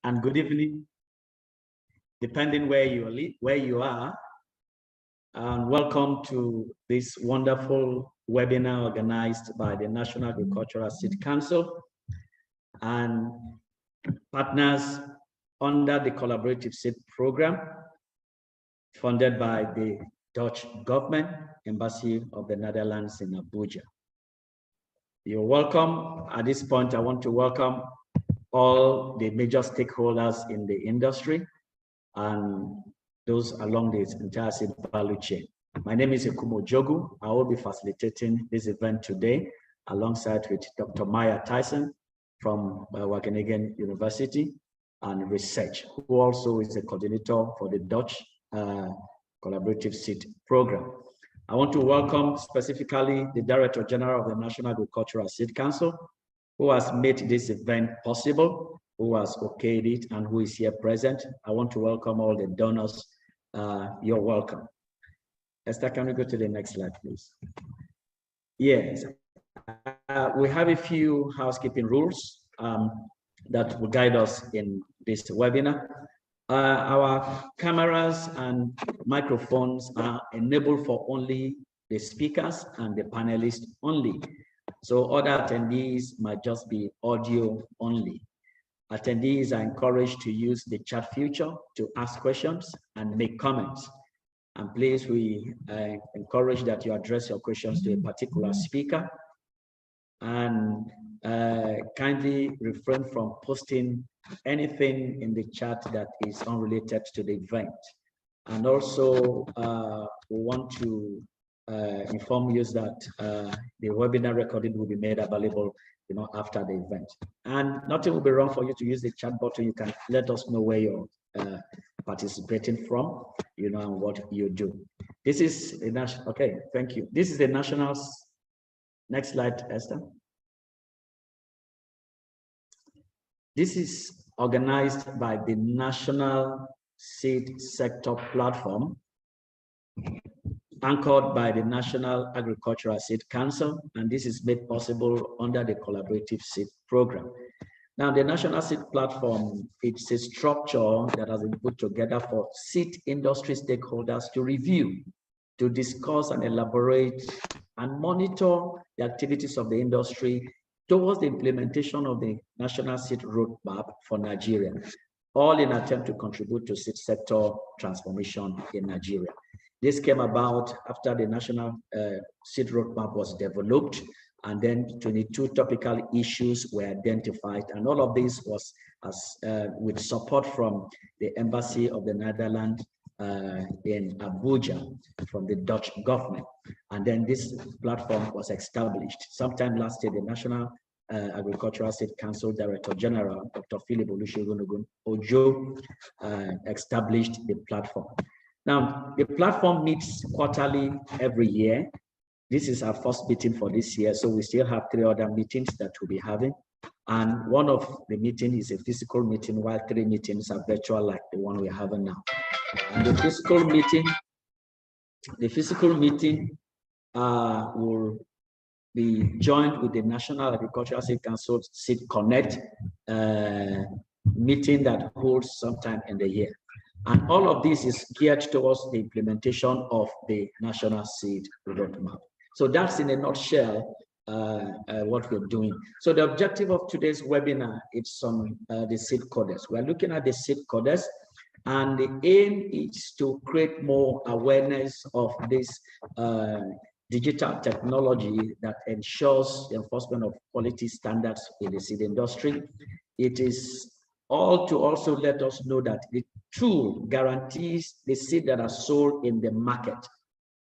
and good evening, depending where you are, and welcome to this wonderful webinar organized by the National Agricultural Seed Council and partners under the Collaborative Seed Program, funded by the Dutch government, Embassy of the Netherlands in Abuja. You're welcome. At this point, I want to welcome all the major stakeholders in the industry and those along this entire seed value chain. My name is Ekumo Jogu. I will be facilitating this event today alongside with Dr. Maya Tyson from Wageningen University and Research, who also is a coordinator for the Dutch Collaborative Seed Program. I want to welcome specifically the Director General of the National Agricultural Seed Council, who has made this event possible, who has okayed it, and who is here present. I want to welcome all the donors. You're welcome. Esther, can we go to the next slide, please? Yes, we have a few housekeeping rules that will guide us in this webinar. Our cameras and microphones are enabled for only the speakers and the panelists only. So other attendees might just be audio only. Attendees are encouraged to use the chat feature to ask questions and make comments. And please, we encourage that you address your questions to a particular speaker, and kindly refrain from posting anything in the chat that is unrelated to the event. And also, we want to inform you that the webinar recording will be made available, after the event. And nothing will be wrong for you to use the chat button. You can let us know where you're participating from, and what you do. This is the national. Okay, thank you. This is the national. Next slide, Esther. This is organized by the National Seed Sector Platform, anchored by the National Agricultural Seed Council, and this is made possible under the Collaborative Seed Program. Now, the National Seed Platform, it's a structure that has been put together for seed industry stakeholders to review, to discuss and elaborate and monitor the activities of the industry towards the implementation of the National Seed Roadmap for Nigeria, all in an attempt to contribute to seed sector transformation in Nigeria. This came about after the National Seed Roadmap was developed, and then 22 topical issues were identified, and all of this was with support from the Embassy of the Netherlands in Abuja from the Dutch government. And then this platform was established. Sometime last year, the National Agricultural Seed Council Director General, Dr. Philip Olusegun Ojo, established the platform. Now, the platform meets quarterly every year. This is our first meeting for this year, so we still have 3 other meetings that we'll be having. And one of the meetings is a physical meeting, while 3 meetings are virtual, like the one we're having now. And the physical meeting will be joined with the National Agricultural Seed Council Seed Connect meeting that holds sometime in the year. And all of this is geared towards the implementation of the National Seed Roadmap. So that's in a nutshell what we're doing. So the objective of today's webinar is on the SEEDCODEX. We're looking at the SEEDCODEX, and the aim is to create more awareness of this digital technology that ensures the enforcement of quality standards in the seed industry. It is all to also let us know that the tool guarantees the seed that are sold in the market.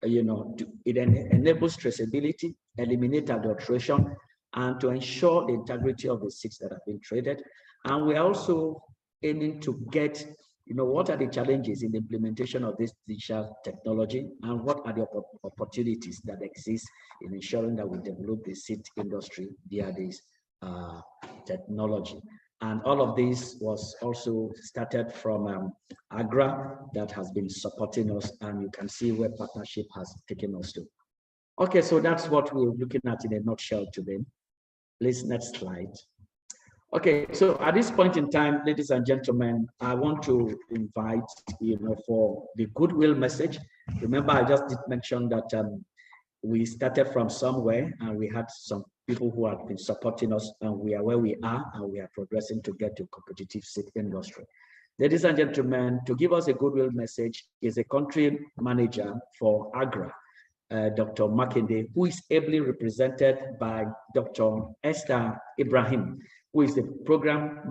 It enables traceability, eliminate adulteration, and to ensure the integrity of the seeds that have been traded. And we're also aiming to get, what are the challenges in the implementation of this digital technology, and what are the opportunities that exist in ensuring that we develop the seed industry via this technology. And all of this was also started from AGRA that has been supporting us, and you can see where partnership has taken us to. Okay, so that's what we're looking at in a nutshell today. Please, next slide. Okay, so at this point in time, ladies and gentlemen, I want to invite, for the goodwill message. Remember, I just did mention that we started from somewhere and we had some people who have been supporting us, and we are where we are, and we are progressing to get to competitive seed industry. Ladies and gentlemen, to give us a goodwill message is a country manager for AGRA, Dr. Makinde, who is ably represented by Dr. Esther Ibrahim, who is the program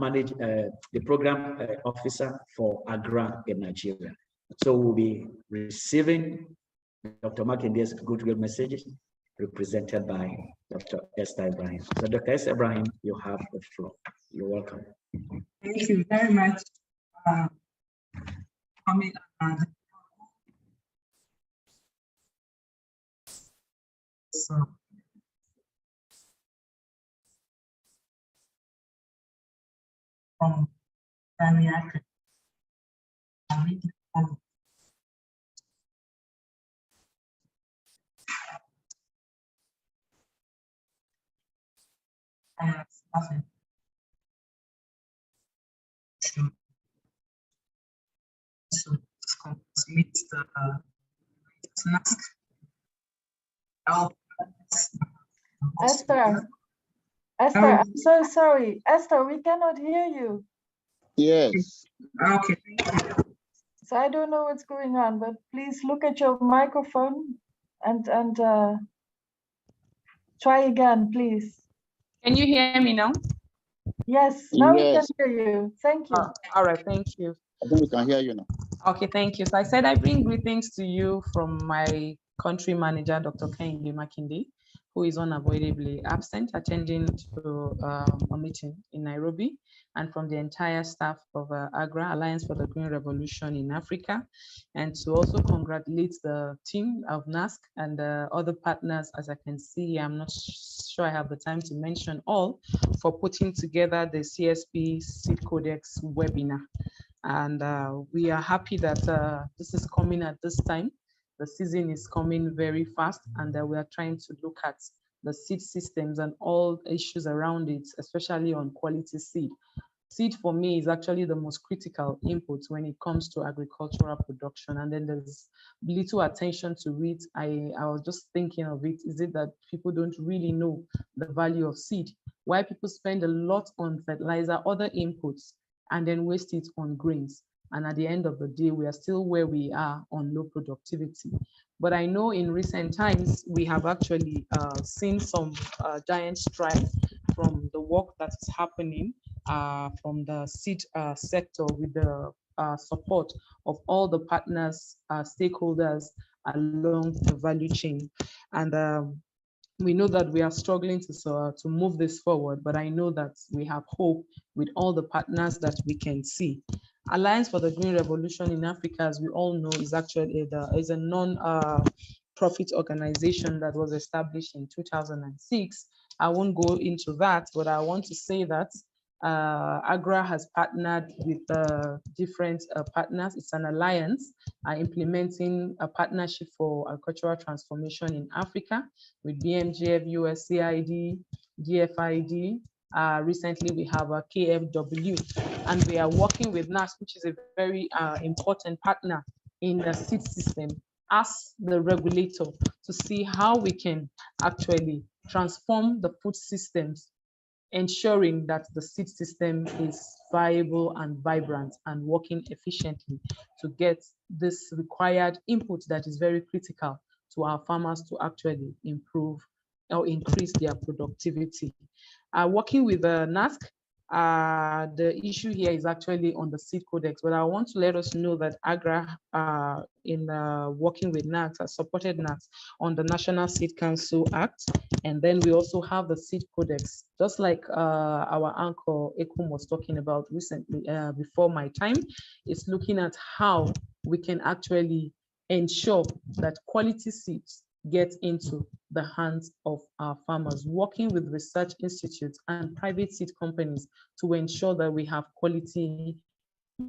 officer for AGRA in Nigeria. So we'll be receiving Dr. Makinde's goodwill messages represented by Dr. Esther Ibrahim. So Dr. Esther Ibrahim, you have the floor. You're welcome. Thank you very much. So, from Daniel, to complete the task. Esther, I'm so sorry. Esther, we cannot hear you. Yes. Okay. So I don't know what's going on, but please look at your microphone and try again, please. Can you hear me now? Yes, now we can Yes. hear you. Thank you. All right, thank you. I think we can hear you now. Okay, thank you. So I said I bring greetings to you from my country manager, Dr. Kehinde Makinde, who is unavoidably absent, attending to a meeting in Nairobi, and from the entire staff of AGRA, Alliance for the Green Revolution in Africa, and to also congratulate the team of NASC and other partners. As I can see, I'm not sure I have the time to mention all, for putting together the CSP SEEDCODEX webinar. And we are happy that this is coming at this time. The season is coming very fast, and we are trying to look at the seed systems and all issues around it, especially on quality seed. Seed for me is actually the most critical input when it comes to agricultural production, and then there's little attention to it. I was just thinking of it, is it that people don't really know the value of seed? Why people spend a lot on fertilizer, other inputs, and then waste it on grains. And at the end of the day, we are still where we are on low productivity. But I know in recent times, we have actually seen some giant strides from the work that is happening from the seed sector, with the support of all the partners, stakeholders along the value chain. And we know that we are struggling to move this forward, but I know that we have hope with all the partners that we can see. Alliance for the Green Revolution in Africa, as we all know, is actually is a non-profit organization that was established in 2006. I won't go into that, but I want to say that AGRA has partnered with different partners. It's an alliance implementing a partnership for agricultural transformation in Africa with BMGF, USAID, DFID. Recently, we have a KFW, and we are working with NASC, which is a very important partner in the seed system, as the regulator, to see how we can actually transform the food systems, ensuring that the seed system is viable and vibrant and working efficiently to get this required input that is very critical to our farmers to actually improve or increase their productivity. Working with NASC, the issue here is actually on the SEEDCODEX, but I want to let us know that AGRA, in working with NASC, has supported NASC on the National Seed Council Act, and then we also have the SEEDCODEX, just like our uncle Ekum was talking about recently, before my time. It's looking at how we can actually ensure that quality seeds get into the hands of our farmers, working with research institutes and private seed companies to ensure that we have quality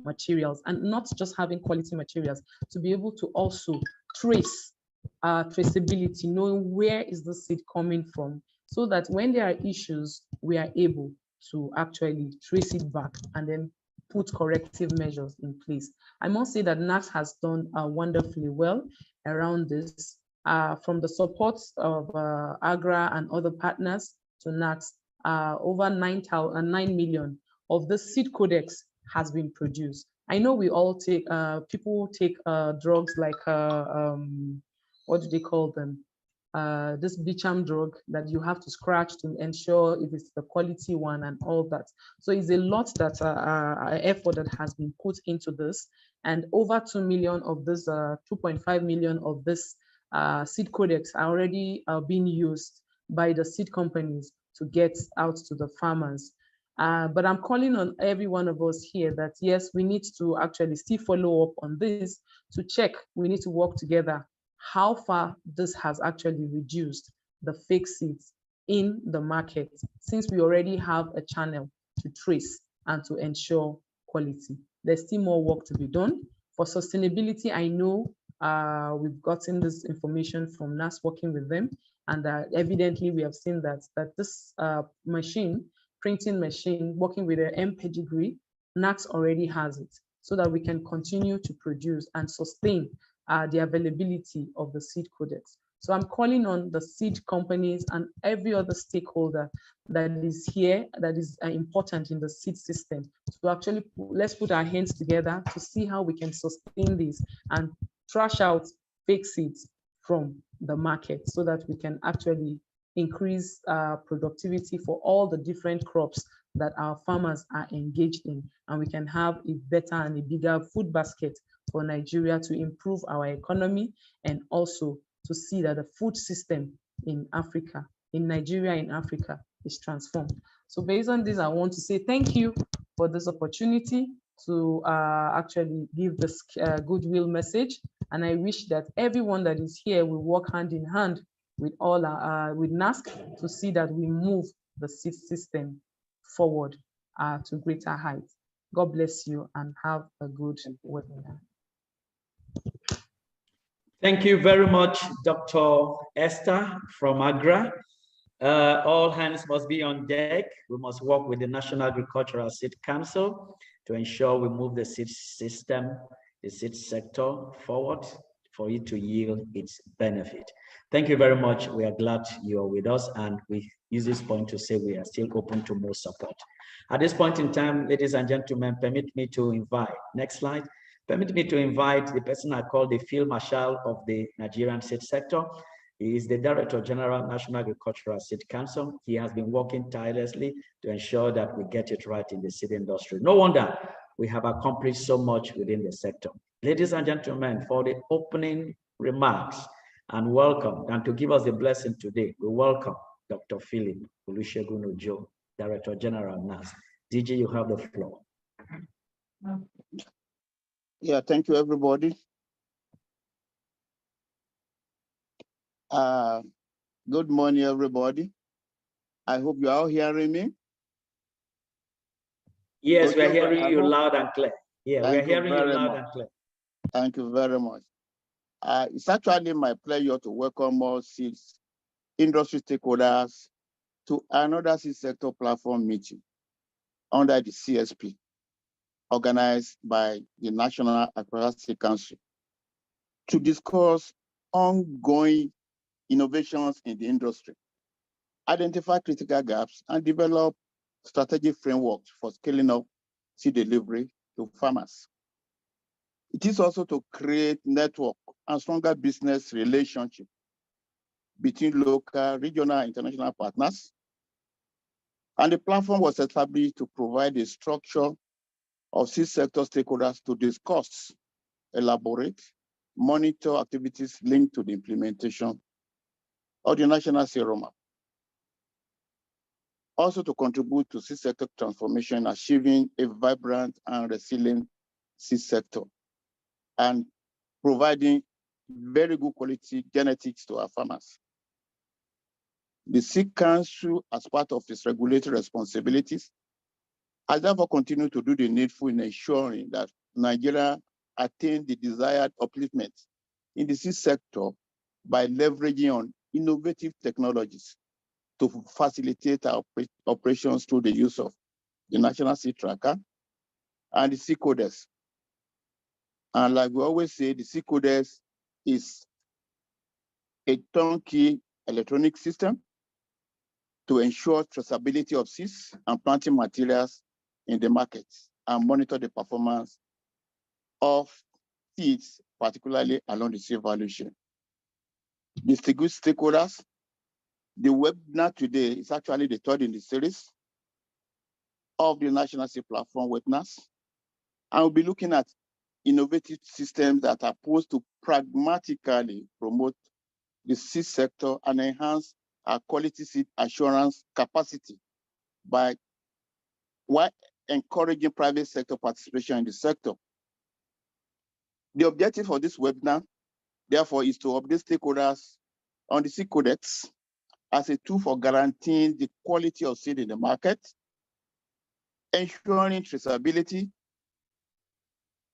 materials, and not just having quality materials, to be able to also trace traceability, knowing where is the seed coming from, so that when there are issues, we are able to actually trace it back and then put corrective measures in place. I must say that NACS has done wonderfully well around this, from the support of AGRA and other partners to NACS. Over 9 million of the SEEDCODEX has been produced. I know we all take, people take drugs like, what do they call them? This Bicham drug that you have to scratch to ensure if it's the quality one and all that. So it's a lot that effort that has been put into this, and over 2 million of this, 2.5 million of this SEEDCODEX are already being used by the seed companies to get out to the farmers. But I'm calling on every one of us here that yes, we need to actually still follow up on this to check. We need to work together how far this has actually reduced the fake seeds in the market, since we already have a channel to trace and to ensure quality. There's still more work to be done. For sustainability, I know we've gotten this information from NAS working with them, and evidently we have seen that this printing machine working with the M pedigree, NACS already has it, so that we can continue to produce and sustain the availability of the SEEDCODEX. So I'm calling on the seed companies and every other stakeholder that is here, that is important in the seed system, to actually let's put our hands together to see how we can sustain this and trash out fake seeds from the market, so that we can actually increase productivity for all the different crops that our farmers are engaged in, and we can have a better and a bigger food basket for Nigeria to improve our economy, and also to see that the food system in Africa, in Nigeria, in Africa, is transformed. So based on this, I want to say thank you for this opportunity to actually give this goodwill message. And I wish that everyone that is here will work hand in hand with all with NASC to see that we move the seed system forward to greater heights. God bless you and have a good webinar. Thank you very much, Dr. Esther from AGRA. All hands must be on deck. We must work with the National Agricultural Seed Council to ensure we move the seed system, the seed sector forward for it to yield its benefit. Thank you very much. We are glad you are with us, and we use this point to say we are still open to more support. At this point in time, ladies and gentlemen, permit me to invite, next slide, permit me to invite the person I call the Field Marshal of the Nigerian seed sector. He is the Director General, National Agricultural Seed Council. He has been working tirelessly to ensure that we get it right in the seed industry. No wonder we have accomplished so much within the sector. Ladies and gentlemen, for the opening remarks and welcome, and to give us the blessing today, we welcome Dr. Philip Olusegun Ojo, Director General, NAS. DG, you have the floor. Yeah, thank you, everybody. Good morning, everybody. I hope you are all hearing me. Yes, we're hearing you loud and clear. Yeah, we're hearing you loud and clear. Thank you very much. It's actually my pleasure to welcome all seeds industry stakeholders to another seed sector platform meeting under the CSP, organized by the National Agricultural Seed Council, to discuss ongoing innovations in the industry, identify critical gaps, and develop strategic frameworks for scaling up seed delivery to farmers. It is also to create network and stronger business relationship between local, regional, and international partners. And the platform was established to provide a structure of seed sector stakeholders to discuss, elaborate, monitor activities linked to the implementation of the national seed roadmap. Also to contribute to seed sector transformation, achieving a vibrant and resilient seed sector, and providing very good quality genetics to our farmers. The Seed Council, as part of its regulatory responsibilities, has therefore continued to do the needful in ensuring that Nigeria attain the desired upliftment in the seed sector by leveraging on innovative technologies to facilitate our operations through the use of the National Seed Tracker and the SEEDCODEX. And like we always say, the SEEDCODEX is a turnkey electronic system to ensure traceability of seeds and planting materials in the market and monitor the performance of seeds, particularly along the seed value chain. Distinguished stakeholders, the webinar today is actually the third in the series of the National Seed Platform webinars. And we'll be looking at innovative systems that are posed to pragmatically promote the seed sector and enhance our quality seed assurance capacity while encouraging private sector participation in the sector. The objective of this webinar, therefore, is to update stakeholders on the SEEDCODEX as a tool for guaranteeing the quality of seed in the market, ensuring traceability,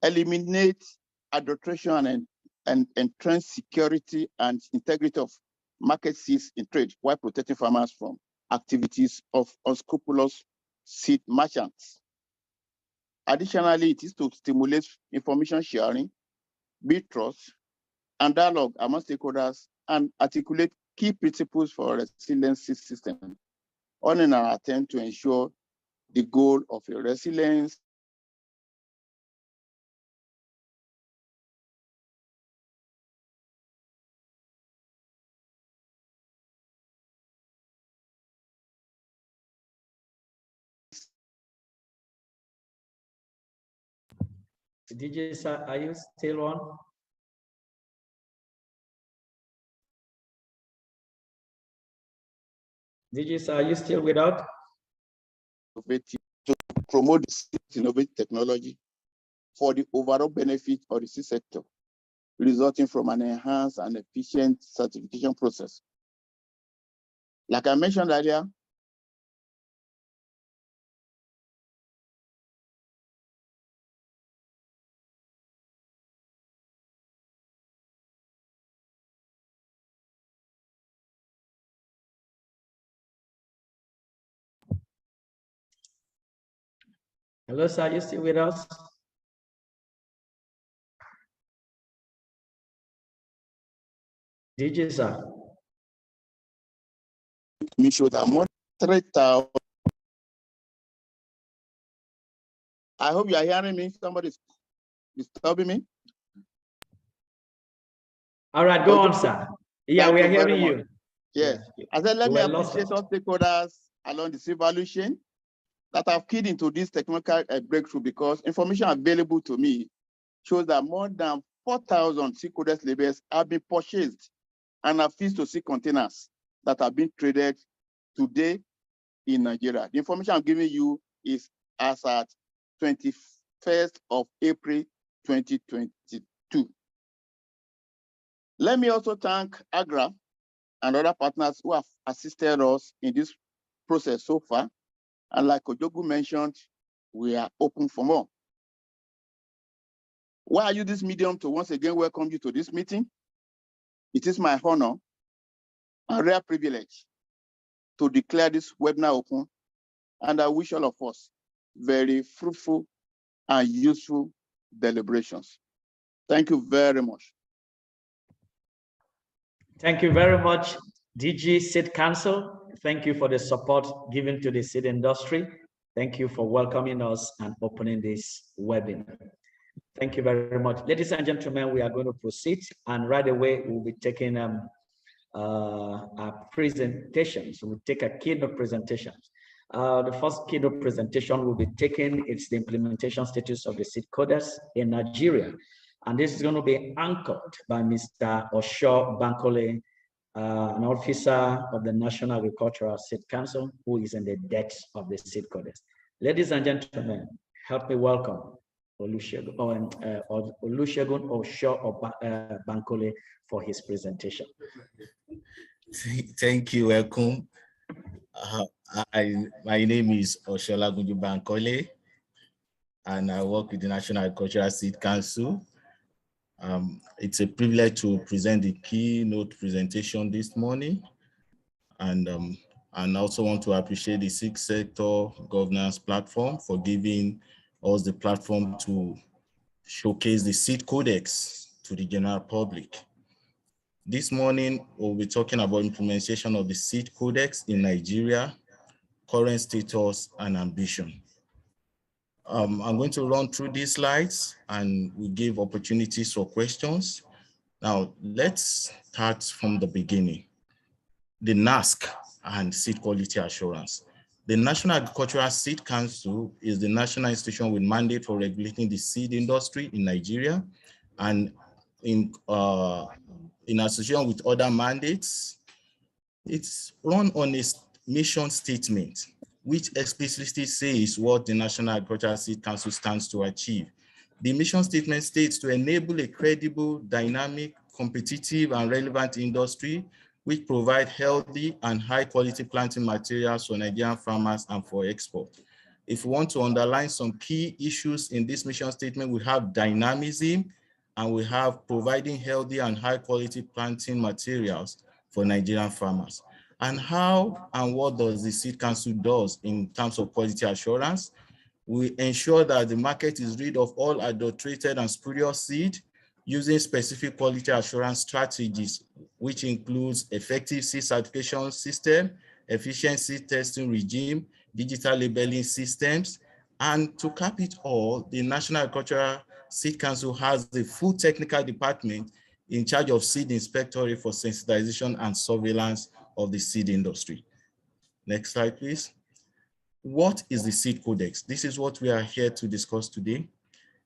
eliminate adulteration and entrench security and integrity of market seeds in trade while protecting farmers from activities of unscrupulous seed merchants. Additionally, it is to stimulate information sharing, build trust, and dialogue among stakeholders, and articulate key principles for a resilient seed system, all in our attempt to ensure the goal of a resilient DJ, sir, are you still on? DJ, sir, are you still with us? To promote this innovative technology for the overall benefit of the seed sector, resulting from an enhanced and efficient certification process. Like I mentioned earlier, Hello, sir, are you still with us? DJ, sir. we should have more 3,000. I hope you are hearing me. Somebody's disturbing me. All right, go on, sir. Yeah, we are hearing you. Yes. I said, let me appreciate lost. all stakeholders along the seed value chain that have keyed into this technical breakthrough, because information available to me shows that more than 4,000 SEEDCODEX labels have been purchased and are fixed to seed containers that are being traded today in Nigeria. The information I'm giving you is as at 21st of April, 2022. Let me also thank AGRA and other partners who have assisted us in this process so far. And like Ojogu mentioned, we are open for more. Why I use this medium to once again welcome you to this meeting? It is my honor and rare privilege to declare this webinar open, and I wish all of us very fruitful and useful deliberations. Thank you very much. Thank you very much, DG Seed Council. Thank you for the support given to the seed industry. Thank you for welcoming us and opening this webinar. Thank you very much. Ladies and gentlemen, we are going to proceed, and right away we'll be taking our presentations. We'll take a keynote presentation. The first keynote presentation will be taken. It's the implementation status of the SEEDCODEX in Nigeria. And this is going to be anchored by Mr. Osho Bankole, an officer of the National Agricultural Seed Council, who is in the depths of the SEEDCODEX. Ladies and gentlemen, help me welcome Olusegun Osho Bankole for his presentation. Thank you, welcome. My name is Osho Bankole, and I work with the National Agricultural Seed Council. It's a privilege to present the keynote presentation this morning. And And I also want to appreciate the Seed Sector Governance Platform for giving us the platform to showcase the Seed Codex to the general public. This morning, we'll be talking about implementation of the Seed Codex in Nigeria, current status and ambition. I'm going to run through these slides and we give opportunities for questions. Now, let's start from the beginning. The NASC and seed quality assurance. The National Agricultural Seed Council is the national institution with mandate for regulating the seed industry in Nigeria, and in association with other mandates, it's run on a mission statement, which explicitly says what the National Agricultural Seed Council stands to achieve. The mission statement states to enable a credible, dynamic, competitive, and relevant industry which provide healthy and high quality planting materials for Nigerian farmers and for export. If we want to underline some key issues in this mission statement, we have dynamism and we have providing healthy and high quality planting materials for Nigerian farmers. And how and what does the Seed Council does in terms of quality assurance? We ensure that the market is rid of all adulterated and spurious seed using specific quality assurance strategies, which includes effective seed certification system, efficient seed testing regime, digital labeling systems. And to cap it all, the National Agricultural Seed Council has the full technical department in charge of seed inspectorate for sensitization and surveillance of the seed industry. Next slide, please. What is the Seed Codex? This is what we are here to discuss today.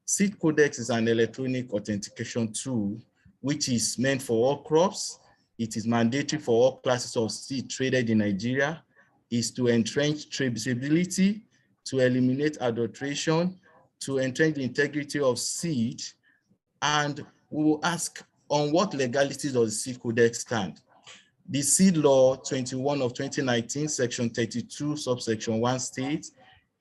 Seed Codex is an electronic authentication tool which is meant for all crops. It is mandatory for all classes of seed traded in Nigeria. Is to entrench traceability, to eliminate adulteration, to entrench the integrity of seed. And we will ask, on what legalities does the Seed Codex stand? The Seed Law 21 of 2019, Section 32, subsection 1 states,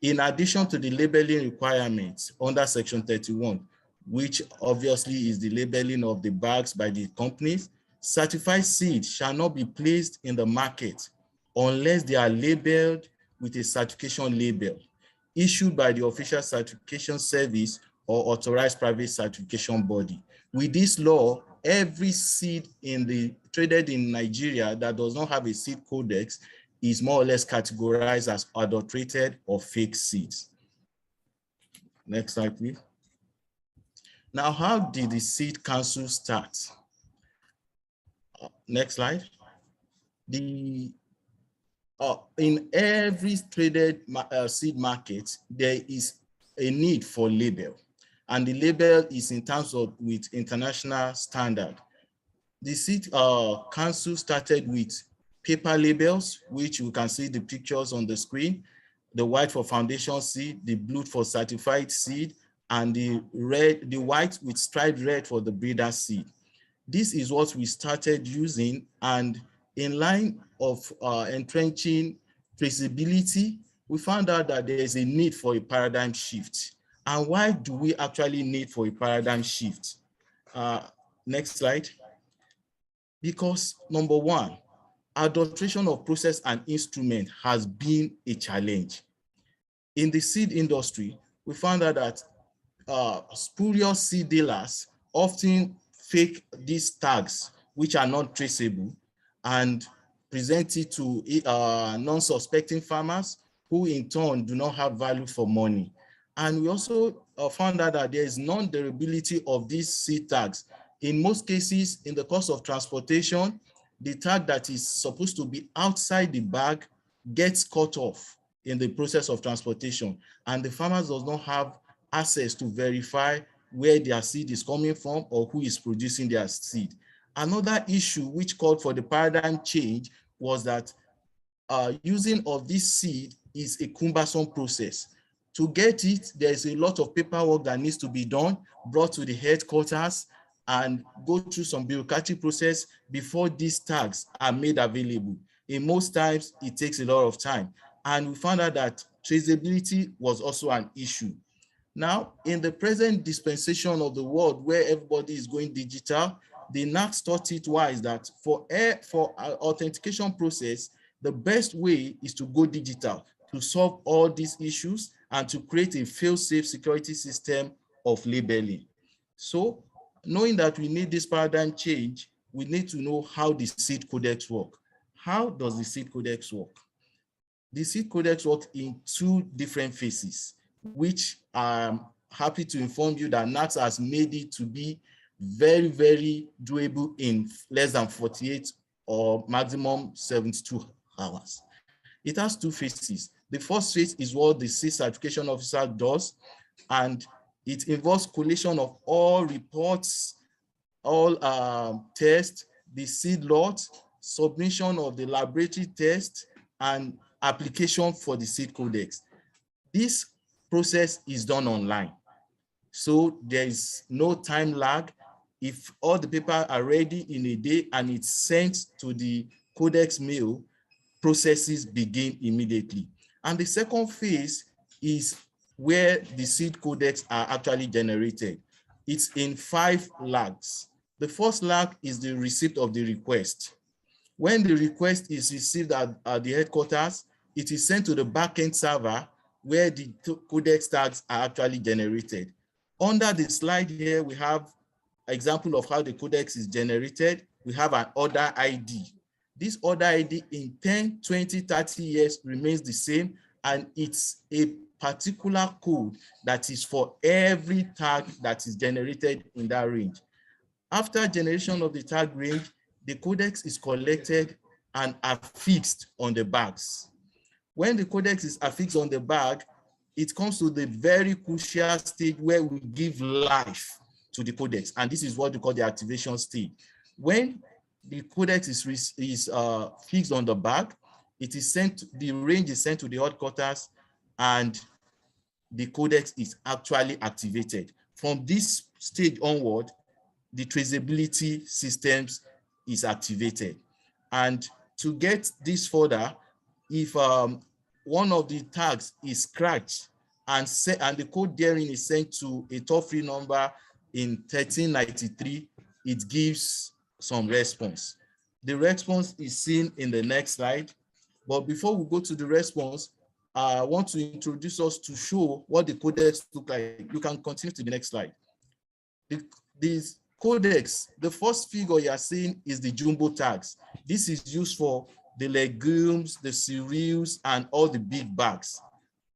in addition to the labeling requirements under Section 31, which obviously is the labeling of the bags by the companies, certified seeds shall not be placed in the market unless they are labeled with a certification label issued by the official certification service or authorized private certification body. With this law, every seed traded in Nigeria that does not have a seed codex is more or less categorized as adulterated or fake seeds. Next slide, please. Now, how did the Seed Council start? Next slide. In every traded seed market, there is a need for label, and the label is in terms of with international standard. The Seed Council started with paper labels, which you can see the pictures on the screen, the white for foundation seed, the blue for certified seed, and the white with striped red for the breeder seed. This is what we started using, and in line of entrenching traceability, we found out that there is a need for a paradigm shift. And why do we actually need for a paradigm shift? Next slide. Because number one, adulteration of process and instrument has been a challenge. In the seed industry, we found out that spurious seed dealers often fake these tags, which are not traceable, and present it to non-suspecting farmers who in turn do not have value for money. And we also found out that there is non-durability of these seed tags. In most cases, in the course of transportation, the tag that is supposed to be outside the bag gets cut off in the process of transportation, and the farmers does not have access to verify where their seed is coming from or who is producing their seed. Another issue which called for the paradigm change was that using of this seed is a cumbersome process. To get it, there's a lot of paperwork that needs to be done, brought to the headquarters, and go through some bureaucratic process before these tags are made available. In most times, it takes a lot of time. And we found out that traceability was also an issue. Now, in the present dispensation of the world where everybody is going digital, the NACS thought it wise that for authentication process, The best way is to go digital to solve all these issues and to create a fail-safe security system of labeling. So knowing that we need this paradigm change, we need to know how the SEEDCODEX work. How does the SEEDCODEX work? The SEEDCODEX works in two different phases, which I'm happy to inform you that NACS has made it to be very, very doable in less than 48 or maximum 72 hours. It has two phases. The first phase is what the SEED certification officer does, and it involves collation of all reports, all tests, the SEED lot, submission of the laboratory test, and application for the SEEDCODEX. This process is done online, so there is no time lag. If all the papers are ready in a day and it's sent to the codex mail, processes begin immediately. And the second phase is where the SEEDCODEX are actually generated. It's in 5 lags. The first lag is the receipt of the request. When the request is received at the headquarters, it is sent to the backend server where the codex tags are actually generated. Under the slide here, we have an example of how the codex is generated. We have an order ID. This order ID in 10, 20, 30 years remains the same, and it's a particular code that is for every tag that is generated in that range. After generation of the tag range, the codex is collected and affixed on the bags. When the codex is affixed on the bag, it comes to the very crucial stage where we give life to the codex, and this is what we call the activation stage. When the codex is fixed on the bag, it is sent, the range is sent to the headquarters, and the codex is actually activated. From this stage onward, the traceability systems is activated. And to get this further, if one of the tags is scratched and the code therein is sent to a toll-free number in 1393, it gives some response. The response is seen in the next slide. But before we go to the response, I want to introduce us to show what the codex look like. You can continue to the next slide. This codex, the first figure you are seeing is the jumbo tags. This is used for the legumes, the cereals, and all the big bags.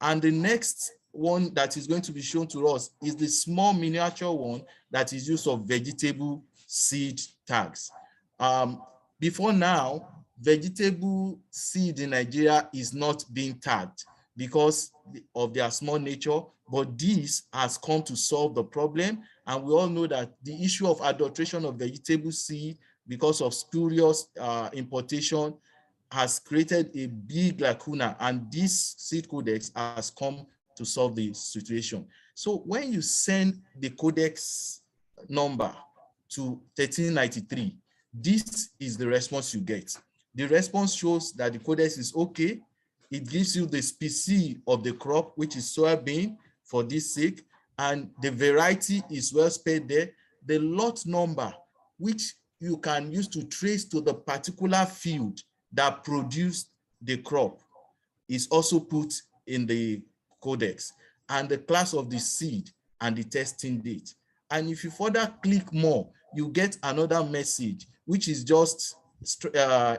And the next one that is going to be shown to us is the small miniature one that is used for vegetable seed tags. Before now, vegetable seed in Nigeria is not being tagged because of their small nature, but this has come to solve the problem. And we all know that the issue of adulteration of vegetable seed because of spurious importation has created a big lacuna, and this SEEDCODEX has come to solve the situation. So when you send the codex number to 1393, this is the response you get. The response shows that the codex is okay. It gives you the species of the crop, which is soybean for this sake, and the variety is well spelled there. The lot number, which you can use to trace to the particular field that produced the crop, is also put in the codex, and the class of the seed and the testing date. And if you further click more, you get another message, which is just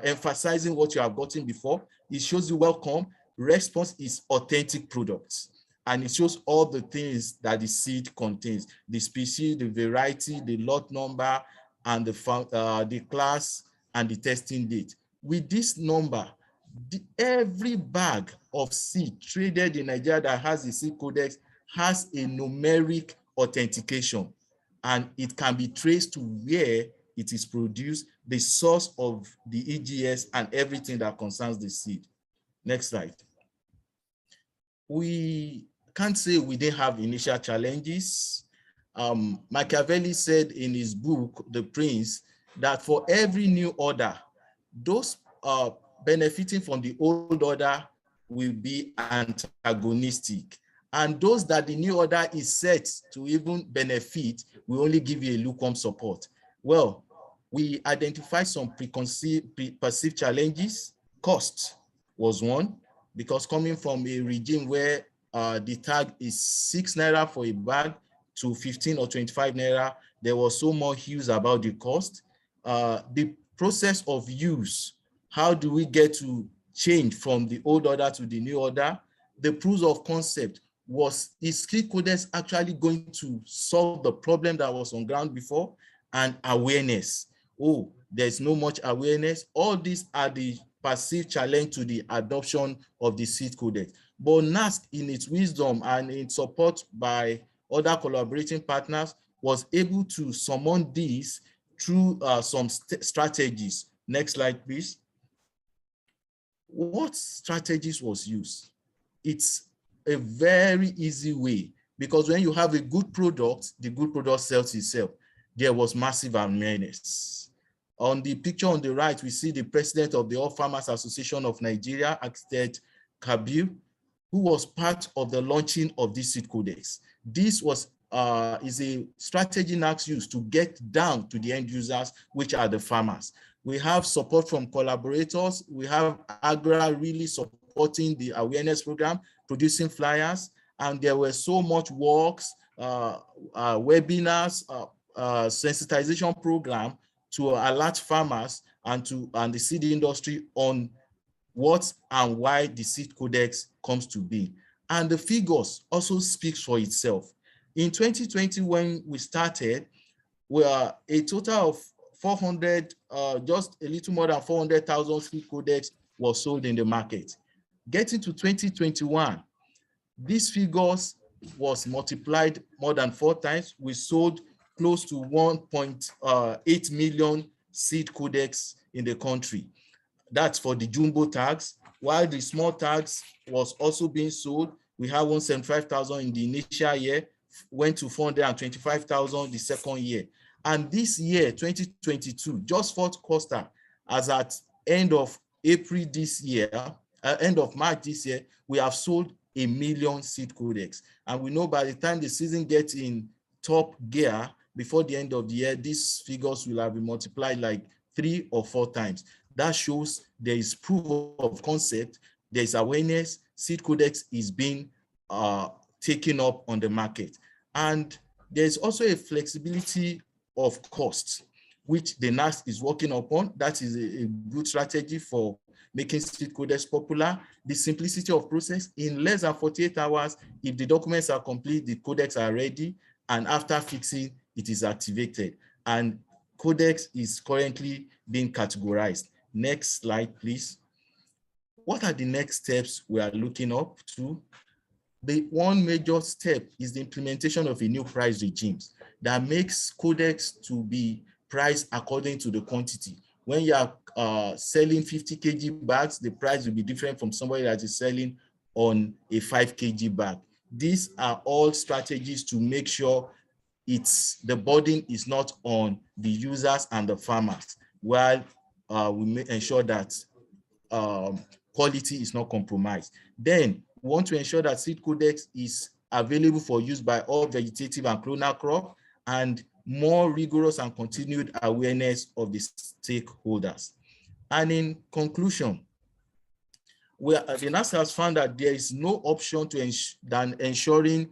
emphasizing what you have gotten before. It shows you welcome, response is authentic products. And it shows all the things that the seed contains: the species, the variety, the lot number, and the class and the testing date. With this number, every bag of seed traded in Nigeria that has the SEEDCODEX has a numeric authentication, and it can be traced to where it is produced, the source of the EGS, and everything that concerns the seed. Next slide. We can't say we didn't have initial challenges. Machiavelli said in his book, The Prince, that for every new order, those benefiting from the old order will be antagonistic. And those that the new order is set to even benefit will only give you a lukewarm support. Well, we identify some perceived challenges, Cost was one, because coming from a regime where the tag is 6 naira for a bag to 15 or 25 naira, there was so much use about the cost. The process of use, how do we get to change from the old order to the new order? The proof of concept was, is SEEDCODEX actually going to solve the problem that was on ground before? And awareness. Oh, there's no much awareness. All these are the perceived challenge to the adoption of the SEEDCODEX. But NASC, in its wisdom and in support by other collaborating partners, was able to summon these through some strategies. Next slide, please. What strategies was used? It's a very easy way, because when you have a good product, the good product sells itself. There was massive awareness. On the picture on the right, we see the president of the All Farmers Association of Nigeria, Architect Kabir, who was part of the launching of this SEEDCODEX. This was is a strategy NASC used to get down to the end users, which are the farmers. We have support from collaborators. We have AGRA really supporting the awareness program, producing flyers, and there were so much works, webinars, sensitization program to alert farmers and the seed industry on what and why the SEEDCODEX comes to be. And the figures also speaks for itself. In 2020, when we started, we are a total of 400, just a little more than 400,000 SEEDCODEX was sold in the market. Getting to 2021, these figures was multiplied more than 4 times. We sold close to 1.8 million SEEDCODEX in the country. That's for the jumbo tags. While the small tags was also being sold, we have 175,000 in the initial year, went to 425,000 the second year. And this year, 2022, just fourth quarter, as at end of April this year, end of March this year, we have sold 1 million SEEDCODEX. And we know by the time the season gets in top gear, before the end of the year, these figures will have been multiplied like 3 or 4 times. That shows there is proof of concept, there is awareness, SEEDCODEX is being taken up on the market. And there's also a flexibility of costs, which the NASC is working upon. That is a good strategy for making SEEDCODEX popular. The simplicity of process, in less than 48 hours, if the documents are complete, the codex are ready, and after fixing, it is activated. And codex is currently being categorized. Next slide, please. What are the next steps we are looking up to? The one major step is the implementation of a new price regime that makes codex to be priced according to the quantity. When you are selling 50 kg bags, the price will be different from somebody that is selling on a 5 kg bag. These are all strategies to make sure the burden is not on the users and the farmers, while we ensure that quality is not compromised. Then we want to ensure that SEEDCODEX is available for use by all vegetative and clonal crop, and more rigorous and continued awareness of the stakeholders. And in conclusion, the NASC has found that there is no option than ensuring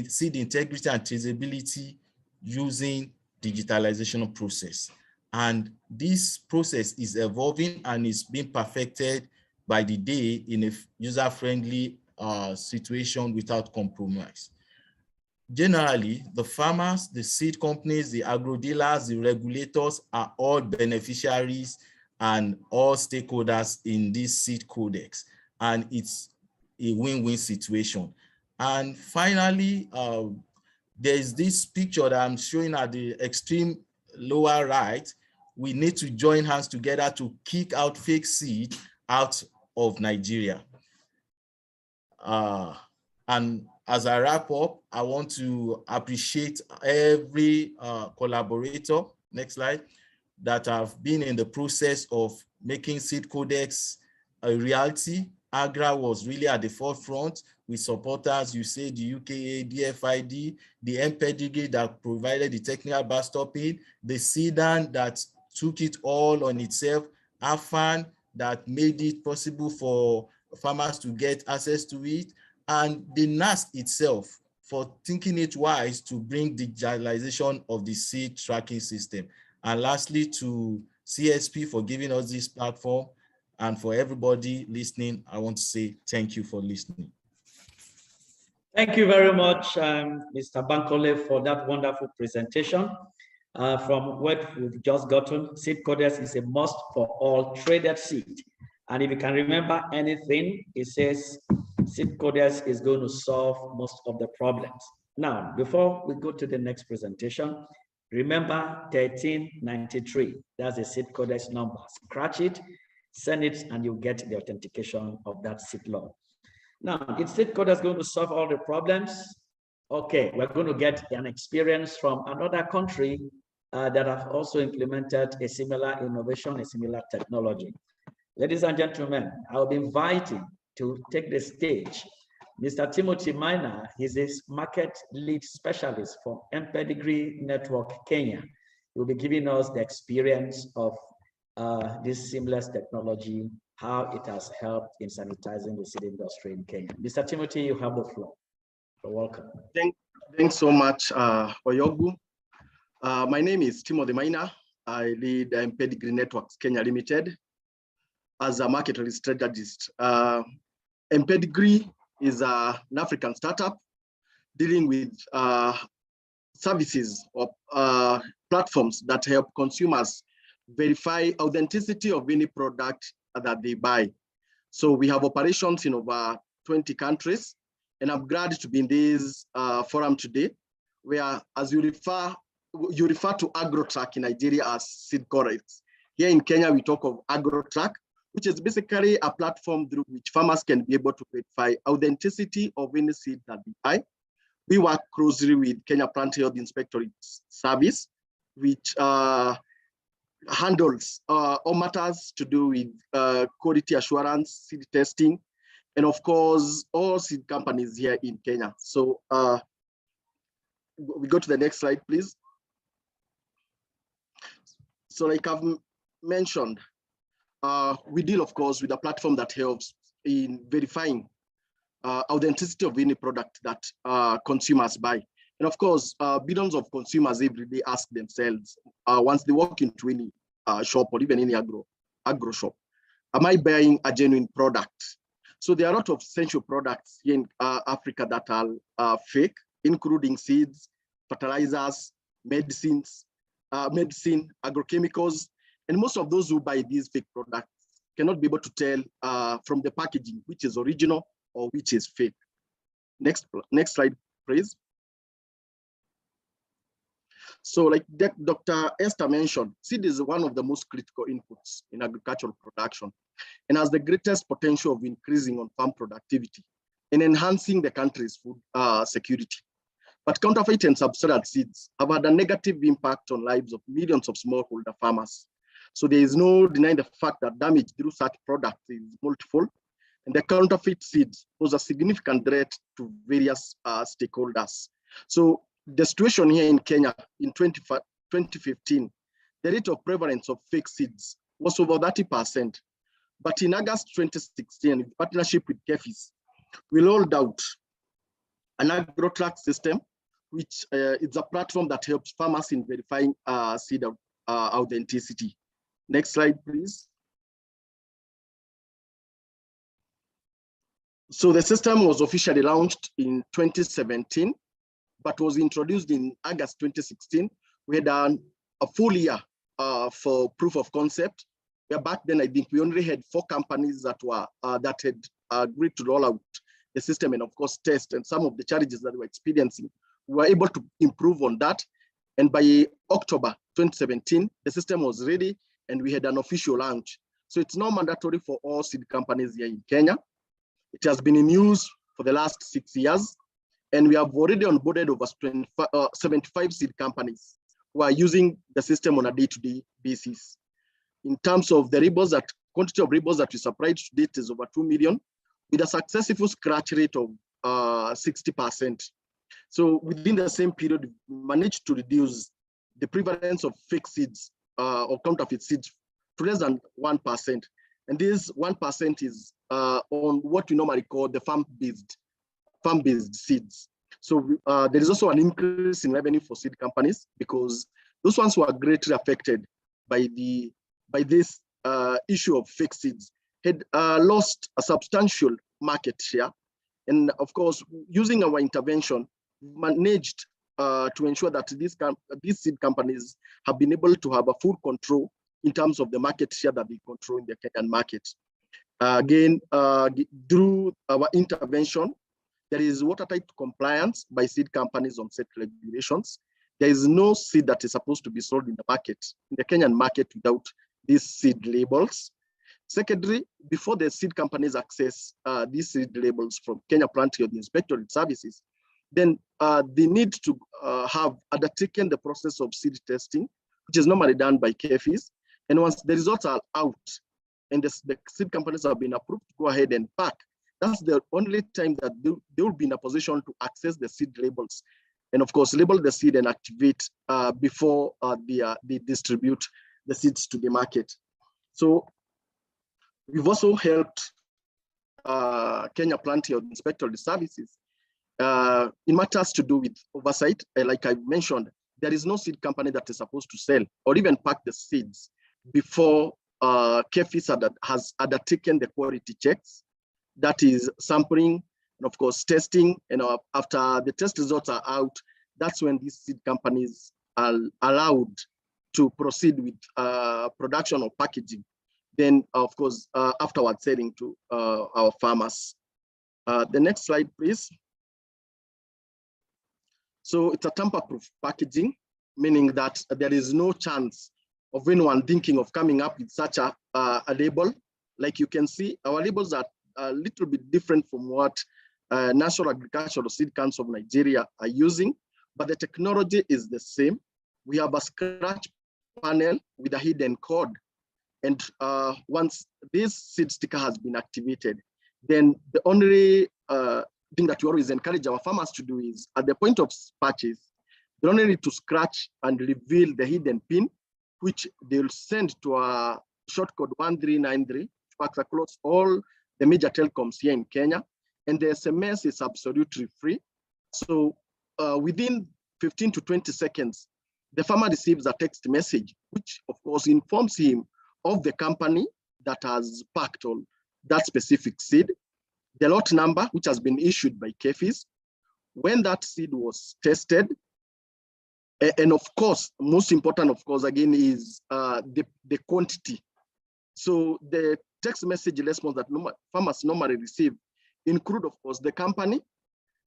seed integrity and traceability using digitalization process. And this process is evolving and is being perfected by the day in a user-friendly situation without compromise. Generally, the farmers, the seed companies, the agro-dealers, the regulators are all beneficiaries and all stakeholders in this SEEDCODEX, and it's a win-win situation. And finally, there is this picture that I'm showing at the extreme lower right. We need to join hands together to kick out fake seed out of Nigeria. And as I wrap up, I want to appreciate every collaborator, next slide, that have been in the process of making SEEDCODEX a reality. AGRA was really at the forefront with supporters, you say the UKA, DFID, the MPEDIGRI that provided the technical backstopping, the SEDAN that took it all on itself, AFAN, that made it possible for farmers to get access to it, and the NASC itself for thinking it wise to bring digitalization of the seed tracking system. And lastly, to CSP for giving us this platform, and for everybody listening, I want to say thank you for listening. Thank you very much, Mr. Bankole, for that wonderful presentation. From what we've just gotten, SEEDCODEX is a must for all traded seed. And if you can remember anything, it says SEEDCODEX is going to solve most of the problems. Now, before we go to the next presentation, remember 1393. That's a SEEDCODEX number. Scratch it, send it, and you'll get the authentication of that seed law. Now, is SEEDCODEX going to solve all the problems? Okay, we're going to get an experience from another country that have also implemented a similar innovation, a similar technology. Ladies and gentlemen, I'll be inviting to take the stage Mr. Timothy Maina. He's a market lead specialist for Pedigree Network Kenya. He will be giving us the experience of this seamless technology, how it has helped in sanitizing the seed industry in Kenya. Mr. Timothy, you have the floor. You're welcome. Thanks so much, Oyogu. My name is Timothy Maina. I lead Pedigree Networks Kenya Limited as a market strategist. Pedigree is an African startup dealing with services or platforms that help consumers verify authenticity of any product that they buy. So we have operations in over 20 countries, and I'm glad to be in this forum today, where, as you refer to AgroTrack in Nigeria as SEEDCODEX. Here in Kenya, we talk of AgroTrack, which is basically a platform through which farmers can be able to verify authenticity of any seed that they buy. We work closely with Kenya Plant Health Inspectorate Service, which handles all matters to do with quality assurance, seed testing, and of course, all seed companies here in Kenya. So we go to the next slide, please. So like I've mentioned, we deal, of course, with a platform that helps in verifying authenticity of any product that consumers buy. And of course, billions of consumers every day ask themselves, once they walk into any shop or even any agro shop, am I buying a genuine product? So there are a lot of essential products here in Africa that are fake, including seeds, fertilizers, medicine, agrochemicals, and most of those who buy these fake products cannot be able to tell from the packaging which is original or which is fake. Next slide, please. So like Dr. Esther mentioned, seed is one of the most critical inputs in agricultural production and has the greatest potential of increasing on farm productivity and enhancing the country's food security. But counterfeit and substandard seeds have had a negative impact on lives of millions of smallholder farmers. So there is no denying the fact that damage through such products is multiple, and the counterfeit seeds pose a significant threat to various stakeholders. So the situation here in Kenya in 2015, the rate of prevalence of fake seeds was over 30%. But in August 2016, in partnership with KEFIS, we rolled out an AgroTrack system, which is a platform that helps farmers in verifying seed authenticity. Next slide, please. So the system was officially launched in 2017, but was introduced in August 2016. We had done a full year for proof of concept. Where back then, I think we only had 4 companies that were that had agreed to roll out the system and of course test, and some of the challenges that we were experiencing, we were able to improve on that. And by October 2017, the system was ready and we had an official launch. So it's now mandatory for all seed companies here in Kenya. It has been in use for the last 6 years, and we have already onboarded over 75 seed companies who are using the system on a day-to-day basis. In terms of the quantity of rebels that we supplied to date is over 2 million, with a successful scratch rate of 60%. So within the same period, we managed to reduce the prevalence of fake seeds or counterfeit seeds to less than 1%. And this 1% is on what we normally call the farm-based seeds. So there is also an increase in revenue for seed companies because those ones who are greatly affected by this issue of fake seeds had lost a substantial market share. And of course, using our intervention, we managed to ensure that these seed companies have been able to have a full control in terms of the market share that they control in the Kenyan market. Again, through our intervention, there is watertight compliance by seed companies on set regulations. There is no seed that is supposed to be sold in the market, in the Kenyan market, without these seed labels. Secondly, before the seed companies access these seed labels from Kenya Plant Health Inspectorate Services, then they need to have undertaken the process of seed testing, which is normally done by KFIs. And once the results are out and the seed companies have been approved to go ahead and pack, that's the only time that they will be in a position to access the seed labels. And of course, label the seed and activate before they distribute the seeds to the market. So we've also helped Kenya Plant Health Inspectorate Services in matters to do with oversight. Like I mentioned, there is no seed company that is supposed to sell or even pack the seeds before KFIS has undertaken the quality checks. That is sampling and of course testing. And after the test results are out, that's when these seed companies are allowed to proceed with production or packaging. Then of course, afterwards selling to our farmers. The next slide, please. So it's a tamper-proof packaging, meaning that there is no chance of anyone thinking of coming up with such a label. Like you can see, our labels are a little bit different from what National Agricultural Seed Council of Nigeria are using, but the technology is the same. We have a scratch panel with a hidden code. And once this seed sticker has been activated, then the only thing that we always encourage our farmers to do is at the point of purchase, they only need to scratch and reveal the hidden pin, which they'll send to a short code 1393, which works across all the major telecoms here in Kenya. And the SMS is absolutely free. So within 15 to 20 seconds, the farmer receives a text message, which of course informs him of the company that has packed on that specific seed, the lot number, which has been issued by KFIS, when that seed was tested, and of course, most important, of course, again, is the quantity. So the text message response that farmers normally receive include, of course, the company,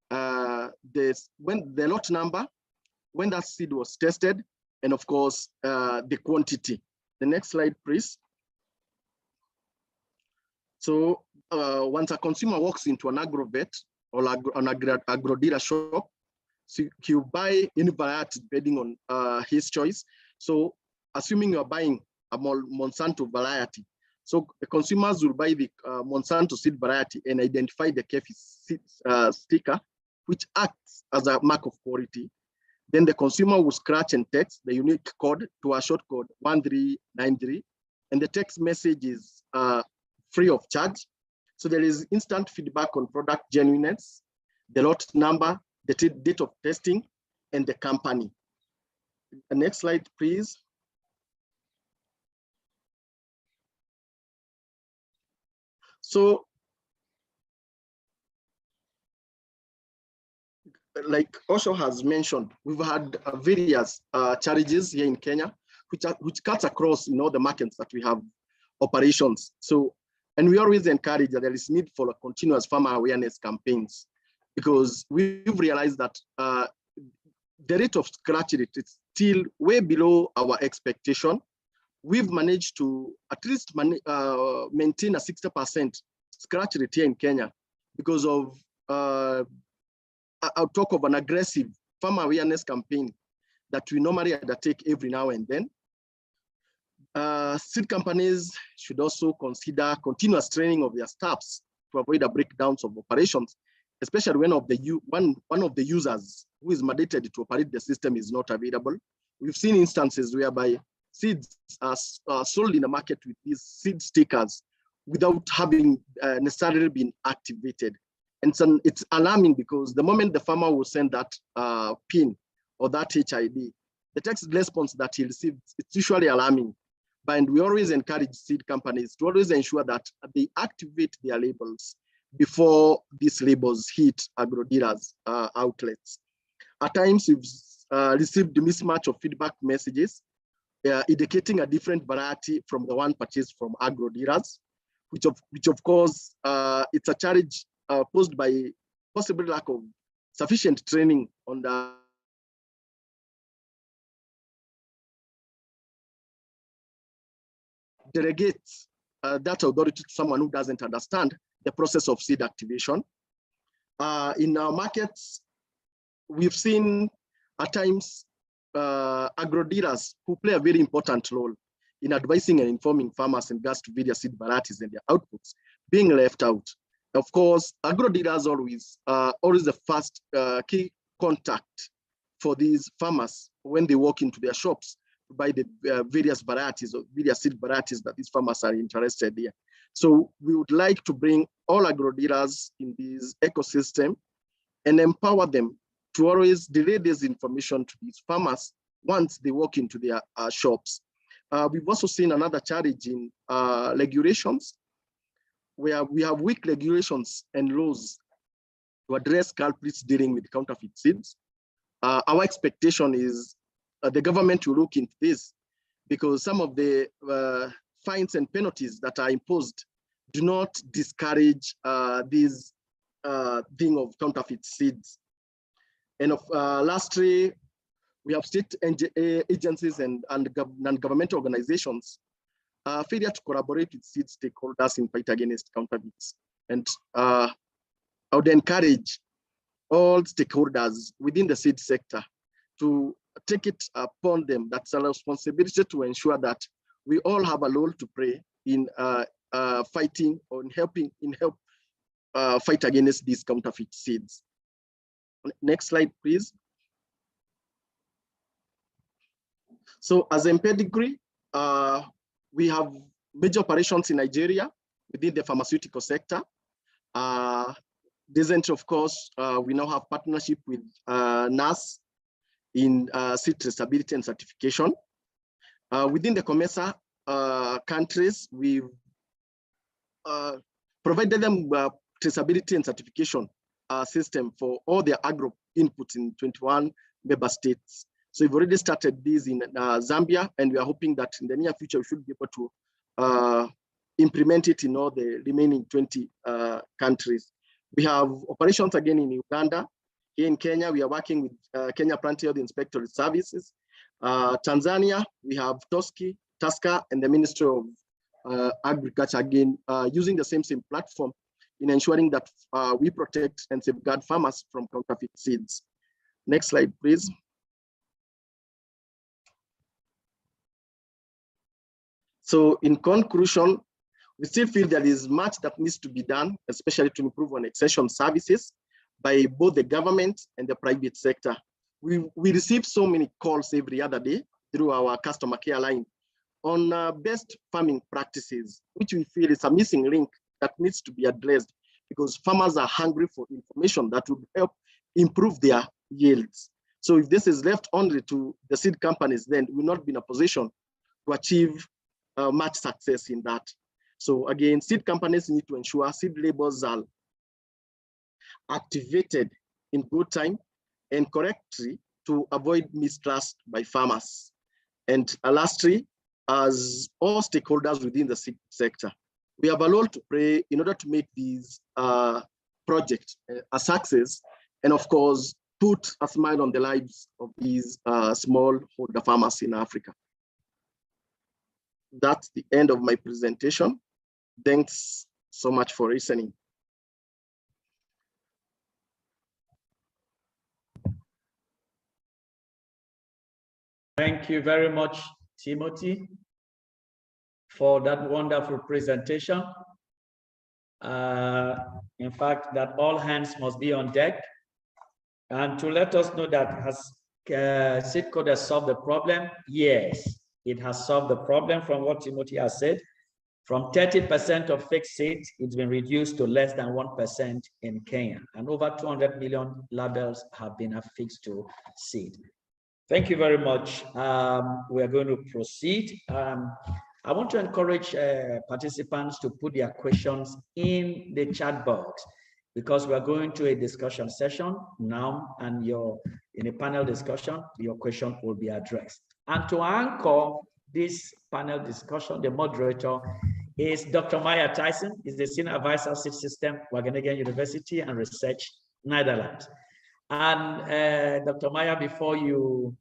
when the lot number, when that seed was tested, and of course, the quantity. The next slide, please. So once a consumer walks into an agrovet or an agro dealer shop, so you buy any variety depending on his choice. So assuming you're buying a Monsanto variety, so the consumers will buy the Monsanto seed variety and identify the KFIS sticker, which acts as a mark of quality. Then the consumer will scratch and text the unique code to a short code 1393, and the text message is free of charge. So there is instant feedback on product genuineness, the lot number, the date of testing, and the company. The next slide, please. So, like Osho has mentioned, we've had various challenges here in Kenya, which cuts across the markets that we have operations. So, and we always encourage that there is need for a continuous farmer awareness campaigns, because we've realized that the rate of scratch rate is still way below our expectation. We've managed to at least maintain a 60% scratch rate here in Kenya because of I'll talk of an aggressive farmer awareness campaign that we normally undertake every now and then. Seed companies should also consider continuous training of their staffs to avoid the breakdowns of operations, especially when one of the users who is mandated to operate the system is not available. We've seen instances whereby seeds are sold in the market with these seed stickers without having necessarily been activated. And so it's alarming because the moment the farmer will send that PIN or that HID, the text response that he receives, it's usually alarming. But we always encourage seed companies to always ensure that they activate their labels before these labels hit agro dealers' outlets. At times, we've received a mismatch of feedback messages indicating a different variety from the one purchased from agro dealers, which of course, it's a challenge posed by possible lack of sufficient training on the delegates that authority to someone who doesn't understand the process of seed activation. In our markets, we've seen at times agro dealers who play a very important role in advising and informing farmers in regards to various seed varieties and their outputs being left out. Of course, agro dealers always the first key contact for these farmers when they walk into their shops to buy the various varieties or various seed varieties that these farmers are interested in. So we would like to bring all agro dealers in this ecosystem and empower them to always relay this information to these farmers once they walk into their shops. We've also seen another challenge in regulations, where we have weak regulations and laws to address culprits dealing with counterfeit seeds. Our expectation is the government will look into this, because some of the fines and penalties that are imposed do not discourage this thing of counterfeit seeds. And lastly, we have state agencies and non-governmental organizations failure to collaborate with seed stakeholders in fight against counterfeits. And I would encourage all stakeholders within the seed sector to take it upon them. That's a responsibility to ensure that we all have a role to play in fighting or in helping fight against these counterfeit seeds. Next slide, please. So as a pedigree, we have major operations in Nigeria within the pharmaceutical sector. Recently, of course, we now have partnership with NAS in seed traceability and certification. Within the COMESA countries, we've provided them traceability and certification system for all their agro inputs in 21 member states. So we've already started this in Zambia, and we are hoping that in the near future, we should be able to implement it in all the remaining 20 countries. We have operations again in Uganda. Here in Kenya, we are working with Kenya Plant Health Inspectorate Services. Tanzania, we have TASCA, and the Ministry of Agriculture, again, using the same platform in ensuring that we protect and safeguard farmers from counterfeit seeds. Next slide, please. So in conclusion, we still feel there is much that needs to be done, especially to improve on extension services by both the government and the private sector. We receive so many calls every other day through our customer care line on best farming practices, which we feel is a missing link that needs to be addressed, because farmers are hungry for information that would help improve their yields. So if this is left only to the seed companies, then we'll not be in a position to achieve much success in that. So again, seed companies need to ensure seed labels are activated in good time and correctly to avoid mistrust by farmers. And lastly, as all stakeholders within the seed sector, we have a role to play in order to make these projects a success, and of course, put a smile on the lives of these smallholder farmers in Africa. That's the end of my presentation. Thanks so much for listening. Thank you very much, Timothy, for that wonderful presentation. In fact, that all hands must be on deck. And to let us know that has SEEDCODEX solved the problem? Yes, it has solved the problem from what Timothy has said. From 30% of fixed seed, it's been reduced to less than 1% in Kenya, and over 200 million labels have been affixed to seed. Thank you very much. We are going to proceed. I want to encourage participants to put their questions in the chat box, because we are going to a discussion session now, and in a panel discussion, your question will be addressed. And to anchor this panel discussion, the moderator is Dr. Maya Tyson, is the Senior Advisor, Seed System, Wageningen University and Research, Netherlands. And Dr. Maya, before you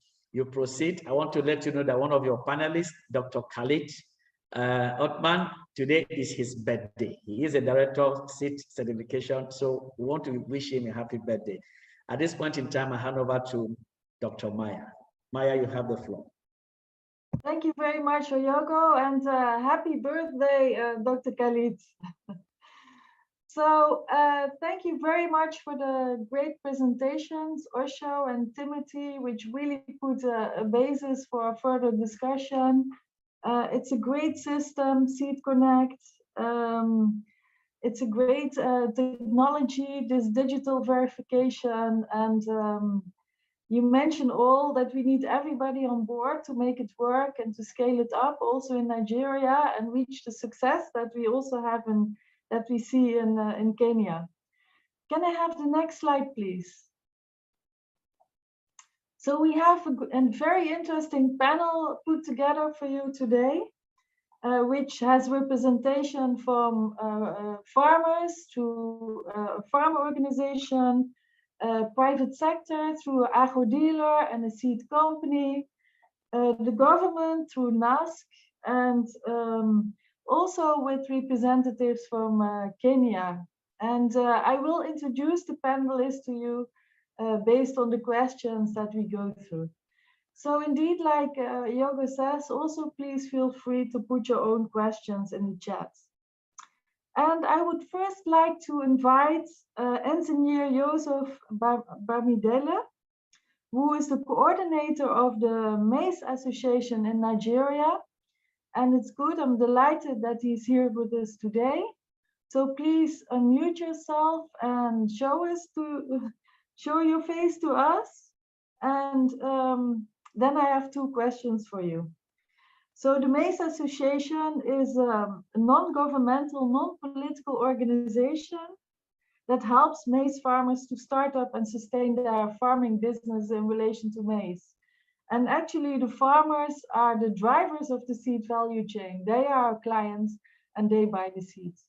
proceed, I want to let you know that one of your panelists, Dr. Khalid Othman, today is his birthday. He is a director of seed certification, so we want to wish him a happy birthday. At this point in time, I hand over to Dr. Maya. Maya, you have the floor. Thank you very much, Oyogo, and happy birthday, Dr. Khalid. So thank you very much for the great presentations, Osho and Timothy, which really put a basis for further discussion. It's a great system, SEEDCODEX. It's a great technology, this digital verification. And you mentioned all that we need everybody on board to make it work and to scale it up also in Nigeria and reach the success that we also have that we see in Kenya. Can I have the next slide, please? So we have a very interesting panel put together for you today, which has representation from farmers to farmer organization, private sector through agro dealer and a seed company, the government through NASC, and also with representatives from Kenya. And I will introduce the panelists to you based on the questions that we go through. So indeed, like Yogo says, also please feel free to put your own questions in the chat. And I would first like to invite Engineer Joseph Bamidele, who is the coordinator of the Maize Association in Nigeria. And it's good, I'm delighted that he's here with us today. So please unmute yourself and show your face to us. And then I have two questions for you. So the Maize Association is a non-governmental, non-political organization that helps maize farmers to start up and sustain their farming business in relation to maize. And actually the farmers are the drivers of the seed value chain. They are our clients and they buy the seeds.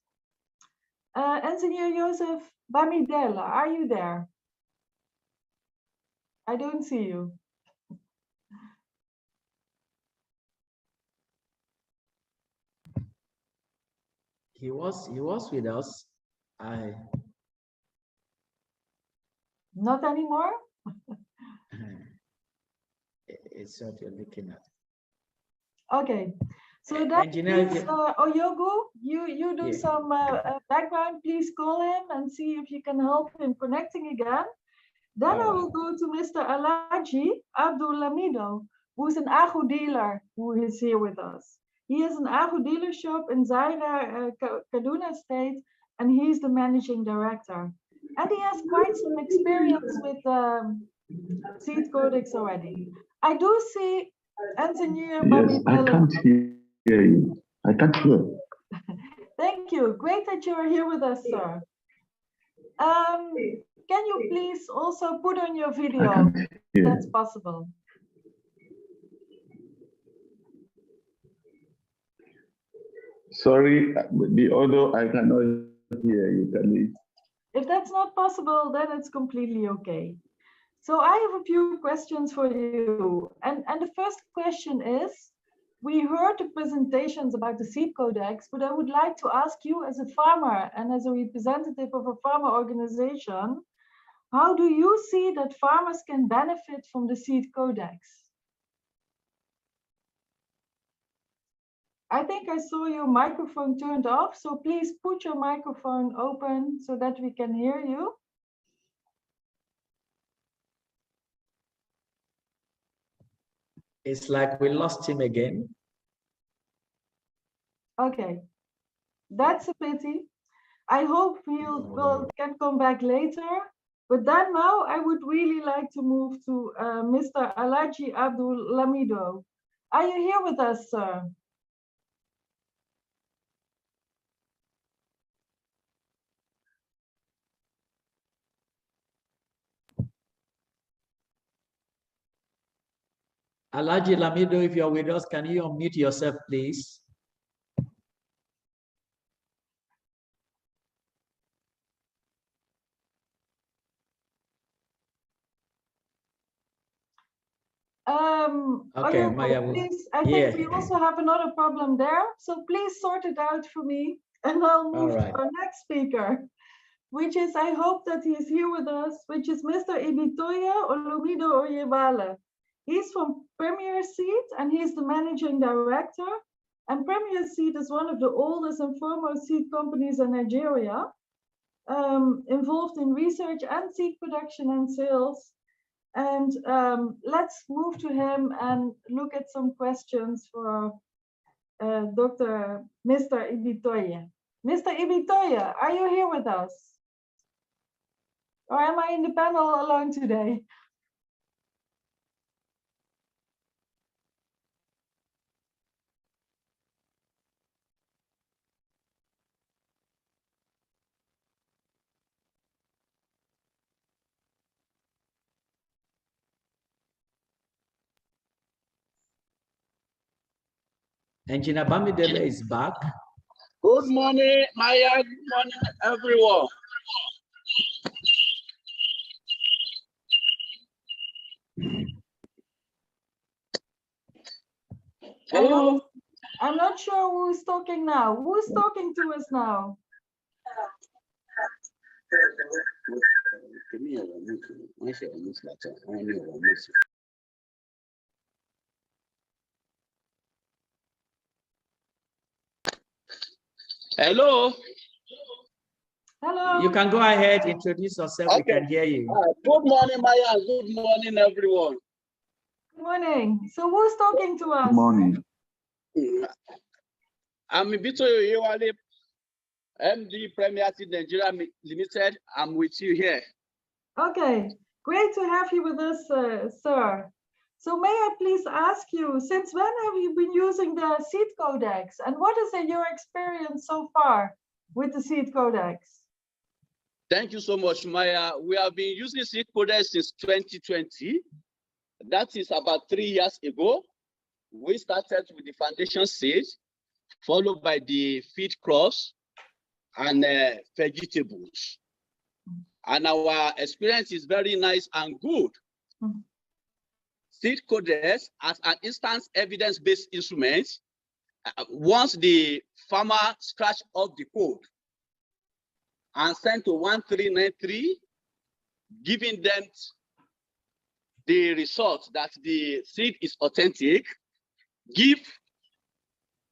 Engineer Joseph Bamidele, are you there? I don't see you. He was with us. Not anymore? It's what you're looking at. Okay. So that means, Oyogo, you do some background. Please call him and see if you can help him connecting again. Then I will go to Mr. Alaji Abdulamido, who is an agro dealer who is here with us. He has an agro dealer shop in Zaira, Kaduna State, and he's the managing director. And he has quite some experience with SEEDCODEX already. I do see Engineer Yes, I can't hear you. I can't hear. Thank you. Great that you are here with us, sir. Can you please also put on your video if that's possible? Sorry, the audio, I cannot hear you. Can you? If that's not possible, then it's completely okay. So I have a few questions for you. And the first question is, we heard the presentations about the SEEDCODEX, but I would like to ask you as a farmer and as a representative of a farmer organization, how do you see that farmers can benefit from the SEEDCODEX? I think I saw your microphone turned off, so please put your microphone open so that we can hear you. It's like we lost him again. Okay, That's a pity. I hope can come back later. But then now I would really like to move to Mr. Alaji Abdul Lamido. Are you here with us, sir? Alaji Lamido, if you're with us, can you unmute yourself, please? Okay, Maya. Please, I think we also have another problem there. So please sort it out for me, and I'll move to our next speaker, which is, I hope that he is here with us, which is Mr. Ibitoye Olumido Oyebale. He's from Premier Seed, and he's the managing director. And Premier Seed is one of the oldest and foremost seed companies in Nigeria, involved in research and seed production and sales. And let's move to him and look at some questions for Mr. Ibitoye. Mr. Ibitoye, are you here with us? Or am I in the panel alone today? Engineer Bamidele is back. Good morning, Maya. Good morning, everyone. Hello. I'm not sure who's talking now. Who's talking to us now? Hello. Hello. You can go ahead, introduce yourself. Okay. We can hear you. Good morning, Maya. Good morning, everyone. Good morning. So who's talking to us? Good morning. I'm Ibitoye Oyewale, MD Premier Seed Nigeria Limited. I'm with you here. Okay, great to have you with us, sir. So may I please ask you, since when have you been using the SEEDCODEX, and what is your experience so far with the SEEDCODEX? Thank you so much, Maya. We have been using SEEDCODEX since 2020. That is about 3 years ago. We started with the foundation seed, followed by the feed crops and vegetables. And our experience is very nice and good. SEEDCODEX as an instance evidence-based instrument, once the farmer scratch off the code and send to 1393, giving them the result that the seed is authentic, give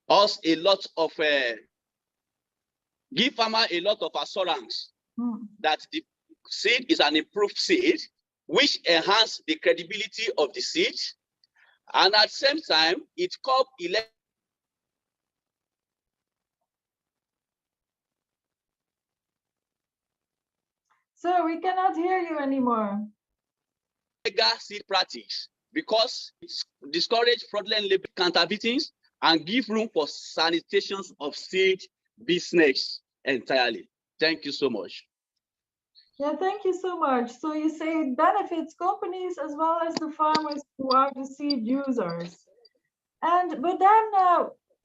us a lot of, give farmer a lot of assurance that the seed is an improved seed, which enhance the credibility of the seed, and at the same time, it caught Sir, we cannot hear you anymore. illegal seed practice because it discourage fraudulent label counterfeitings and give room for sanitation of seed business entirely. Thank you so much. Yeah, thank you so much. So you say it benefits companies as well as the farmers who are the seed users. But then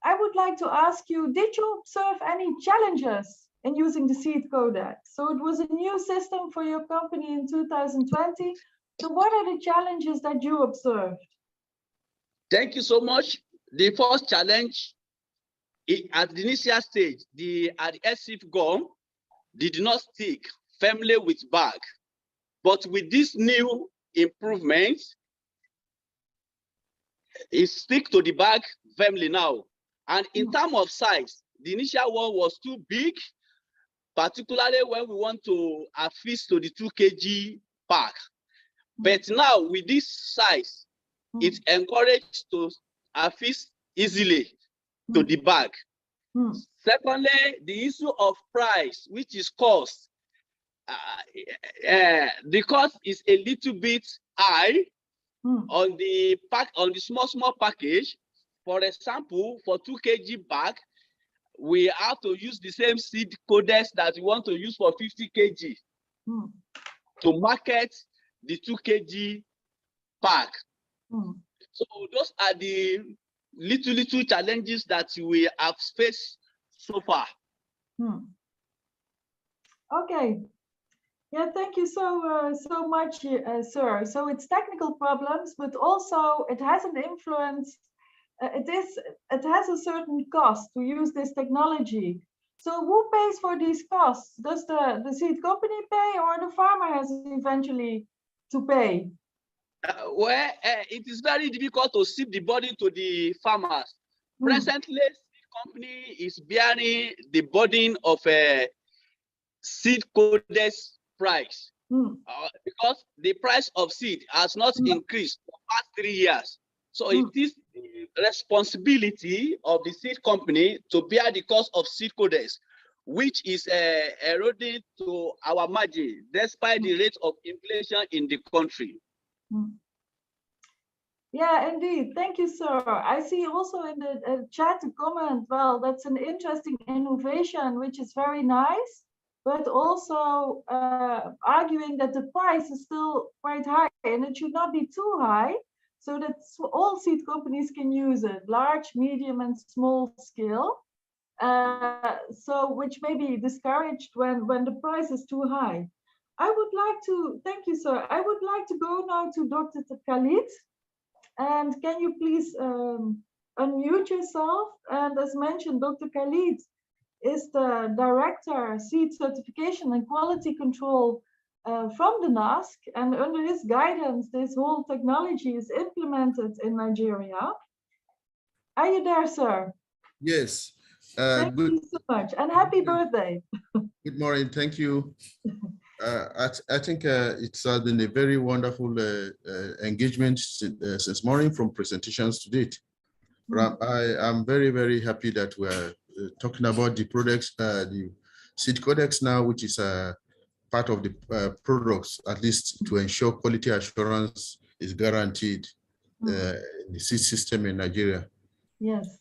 I would like to ask you, did you observe any challenges in using the SEEDCODEX? So it was a new system for your company in 2020. So what are the challenges that you observed? Thank you so much. The first challenge at the initial stage, the adhesive gum did not stick firmly with bag. But with this new improvement, it sticks to the bag firmly now. And in terms of size, the initial one was too big, particularly when we want to affix to the 2 kg pack. But now with this size, it's encouraged to affix easily to the bag. Secondly, the issue of price, which is cost. The cost is a little bit high on the small package. For example, for 2 kg bag, we have to use the same SEEDCODEX that we want to use for 50 kg to market the 2 kg pack. So those are the little challenges that we have faced so far. Okay. Yeah, thank you so much, sir. So it's technical problems, but also it has an influence. It has a certain cost to use this technology. So who pays for these costs? Does the seed company pay, or the farmer has eventually to pay? Well, it is very difficult to shift the burden to the farmers. Presently, seed company is bearing the burden of a SEEDCODEX price because the price of seed has not increased for the past 3 years. So it is the responsibility of the seed company to bear the cost of SEEDCODEX, which is eroding to our margin despite the rate of inflation in the country. Yeah, indeed. Thank you, sir. I see also in the chat a comment, well, that's an interesting innovation, which is very nice, but also arguing that the price is still quite high and it should not be too high, so that all seed companies can use it, large, medium, and small scale. So which may be discouraged when the price is too high. I would like to, thank you, sir. I would like to go now to Dr. Khalid. And can you please unmute yourself? And as mentioned, Dr. Khalid is the Director, Seed Certification and Quality Control from the NASC. And under his guidance, this whole technology is implemented in Nigeria. Are you there, sir? Yes. Thank you so much. And happy birthday. Good morning. Thank you. I think it's been a very wonderful engagement since morning from presentations to date. I am very, very happy that we're talking about the products, the SEEDCODEX now, which is part of the products, at least to ensure quality assurance is guaranteed in the seed system in Nigeria. Yes.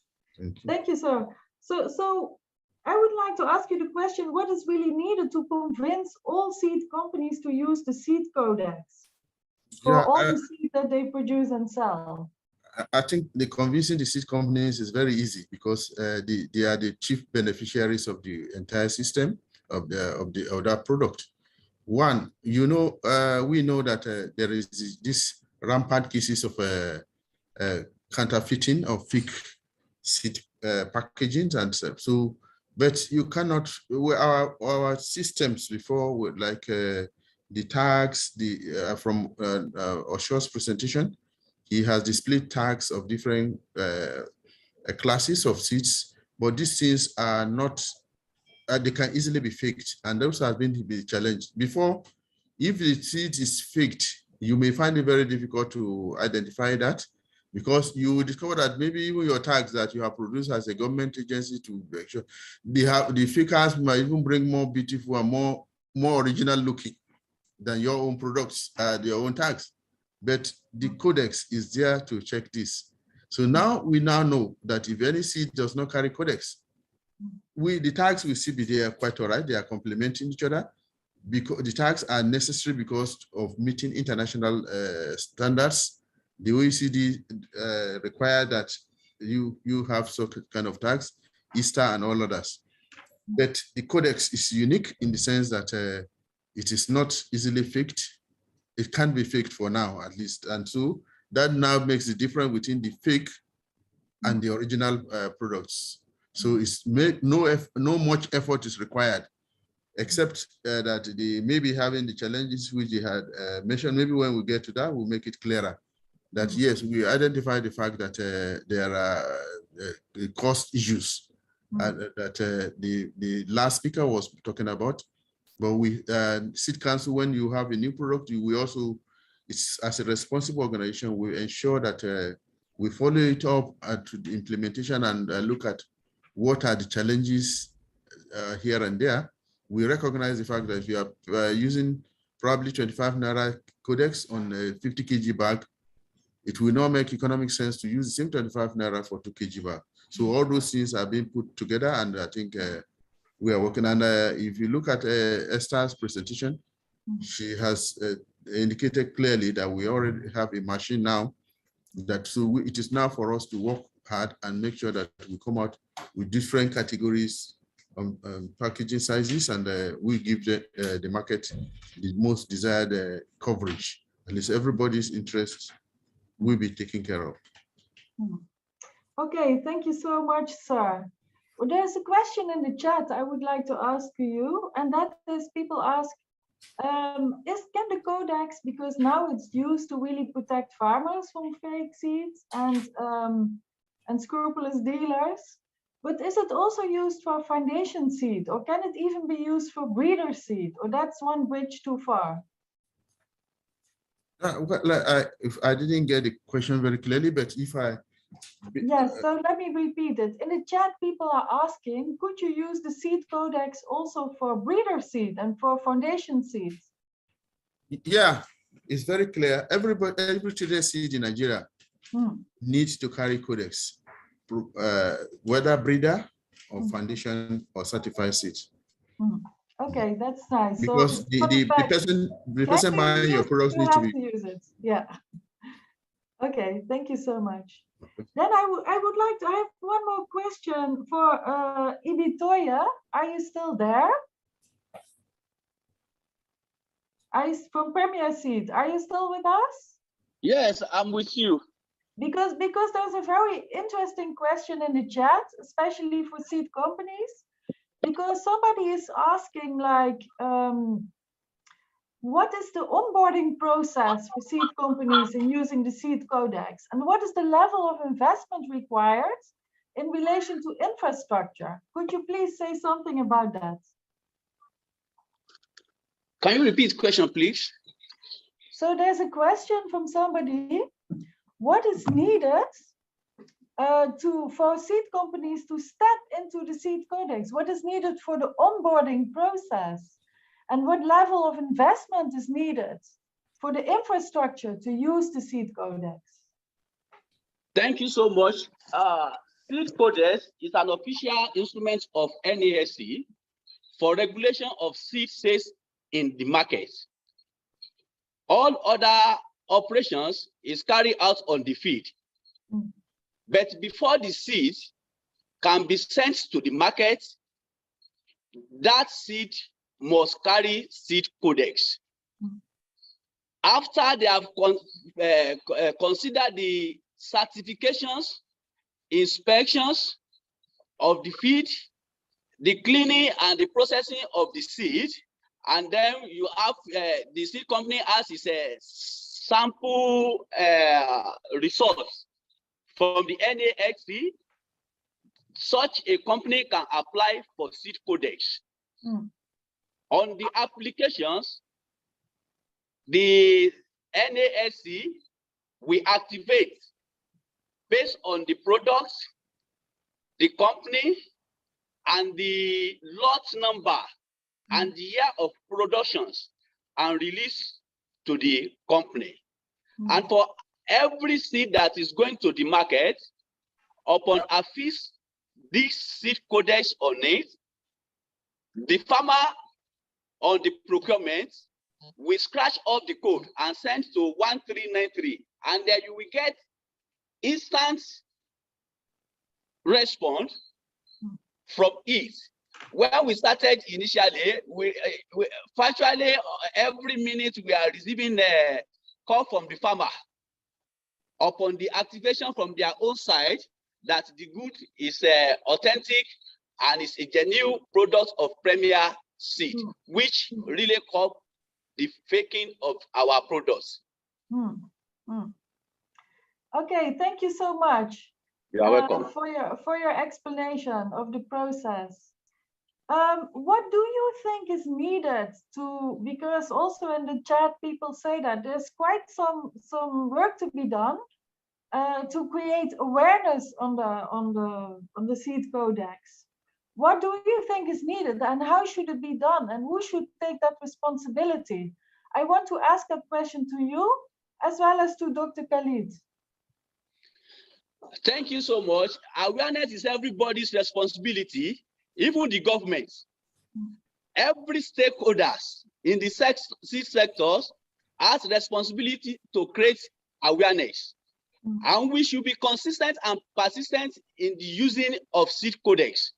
Thank you, sir. So I would like to ask you the question, what is really needed to convince all seed companies to use the SEEDCODEX for all the seeds that they produce and sell? I think the convincing the seed companies is very easy because they are the chief beneficiaries of the entire system of that product. One, you know, we know that there is this rampant cases of counterfeiting of fake seed packaging and stuff. So, but you cannot. Our systems before, with like the tags, from Osho's presentation, he has displayed tags of different classes of seeds, but these things are not. They can easily be faked, and those have been the challenge. Before, if the seed is faked, you may find it very difficult to identify that, because you will discover that maybe even your tags that you have produced as a government agency to make sure the fakers might even bring more beautiful and more original looking than your own products, your own tags. But the codex is there to check this. So now we know that if any seed does not carry codex, the tags we see they are quite all right. They are complementing each other, because the tags are necessary because of meeting international standards. The OECD require that you have some kind of tags, Easter and all others. But the codex is unique in the sense that it is not easily faked. It can be faked for now, at least. And so that now makes the difference between the fake and the original products. So it's no much effort is required, except that they may be having the challenges which they had mentioned. Maybe when we get to that, we'll make it clearer that yes, we identify the fact that there are cost issues that the last speaker was talking about. But we Seed Council, when you have a new product, we also, it's as a responsible organization, we ensure that we follow it up to the implementation and look at what are the challenges here and there. We recognize the fact that if you are using probably 25 Naira codex on a 50 kg bag, it will not make economic sense to use the same 25 Naira for 2 kg bag. So all those things are being put together, and I think we are working. And if you look at Esther's presentation, she has indicated clearly that we already have a machine now that it is now for us to work hard and make sure that we come out with different categories packaging sizes, and we give the market the most desired coverage. At least everybody's interest will be taken care of. Okay, thank you so much, sir. Well, there's a question in the chat I would like to ask you, and that is, people ask, can the codex, because now it's used to really protect farmers from fake seeds and scrupulous dealers, but is it also used for foundation seed, or can it even be used for breeder seed, or that's one bridge too far? If I didn't get the question very clearly, but if I... Yes, so let me repeat it. In the chat, people are asking, could you use the seed codex also for breeder seed and for foundation seeds? Yeah, it's very clear. Every today's seed in Nigeria needs to carry codex, whether breeder or foundation or certified seed. Okay, that's nice. Because so the person buying your products needs to be... use it. Yeah. Okay, thank you so much. Then I would like to have one more question for Ibitoya. Are you still there? From Premier Seed, are you still with us? Yes, I'm with you. Because there's a very interesting question in the chat, especially for seed companies, because somebody is asking, like, what is the onboarding process for seed companies in using the seed codex, and what is the level of investment required in relation to infrastructure? Could you please say something about that? Can you repeat the question, please? So there's a question from somebody: what is needed for seed companies to step into the seed codex? What is needed for the onboarding process? And what level of investment is needed for the infrastructure to use the seed codex? Thank you so much. Seed codex is an official instrument of NASC for regulation of seed sales in the market. All other operations is carried out on the field. But before the seed can be sent to the market, that seed must carry seed codex. After they have considered the certifications, inspections of the feed, the cleaning and the processing of the seed, and then you have the seed company has its sample results from the NASC. Such a company can apply for seed codex. On the applications, the NASC will activate based on the products, the company, and the lot number and the year of productions, and release to the company. And for every seed that is going to the market, upon affix this seed codex on it, the farmer on the procurement will scratch off the code and send to 1393, and then you will get instant response from it. When we started initially, we virtually every minute we are receiving a call from the farmer upon the activation from their own side that the good is authentic and is a genuine product of Premier Seed, which really caught the faking of our products. Okay, thank you so much. You are welcome. For your explanation of the process. What do you think is needed to, because also in the chat people say that there's quite some work to be done to create awareness on the Seed Codex. What do you think is needed, and how should it be done, and who should take that responsibility? I want to ask that question to you as well as to Dr. Khalid. Thank you so much. Awareness is everybody's responsibility, even the government. Every stakeholders in the seed sectors has responsibility to create awareness. And we should be consistent and persistent in the using of Seed Codex.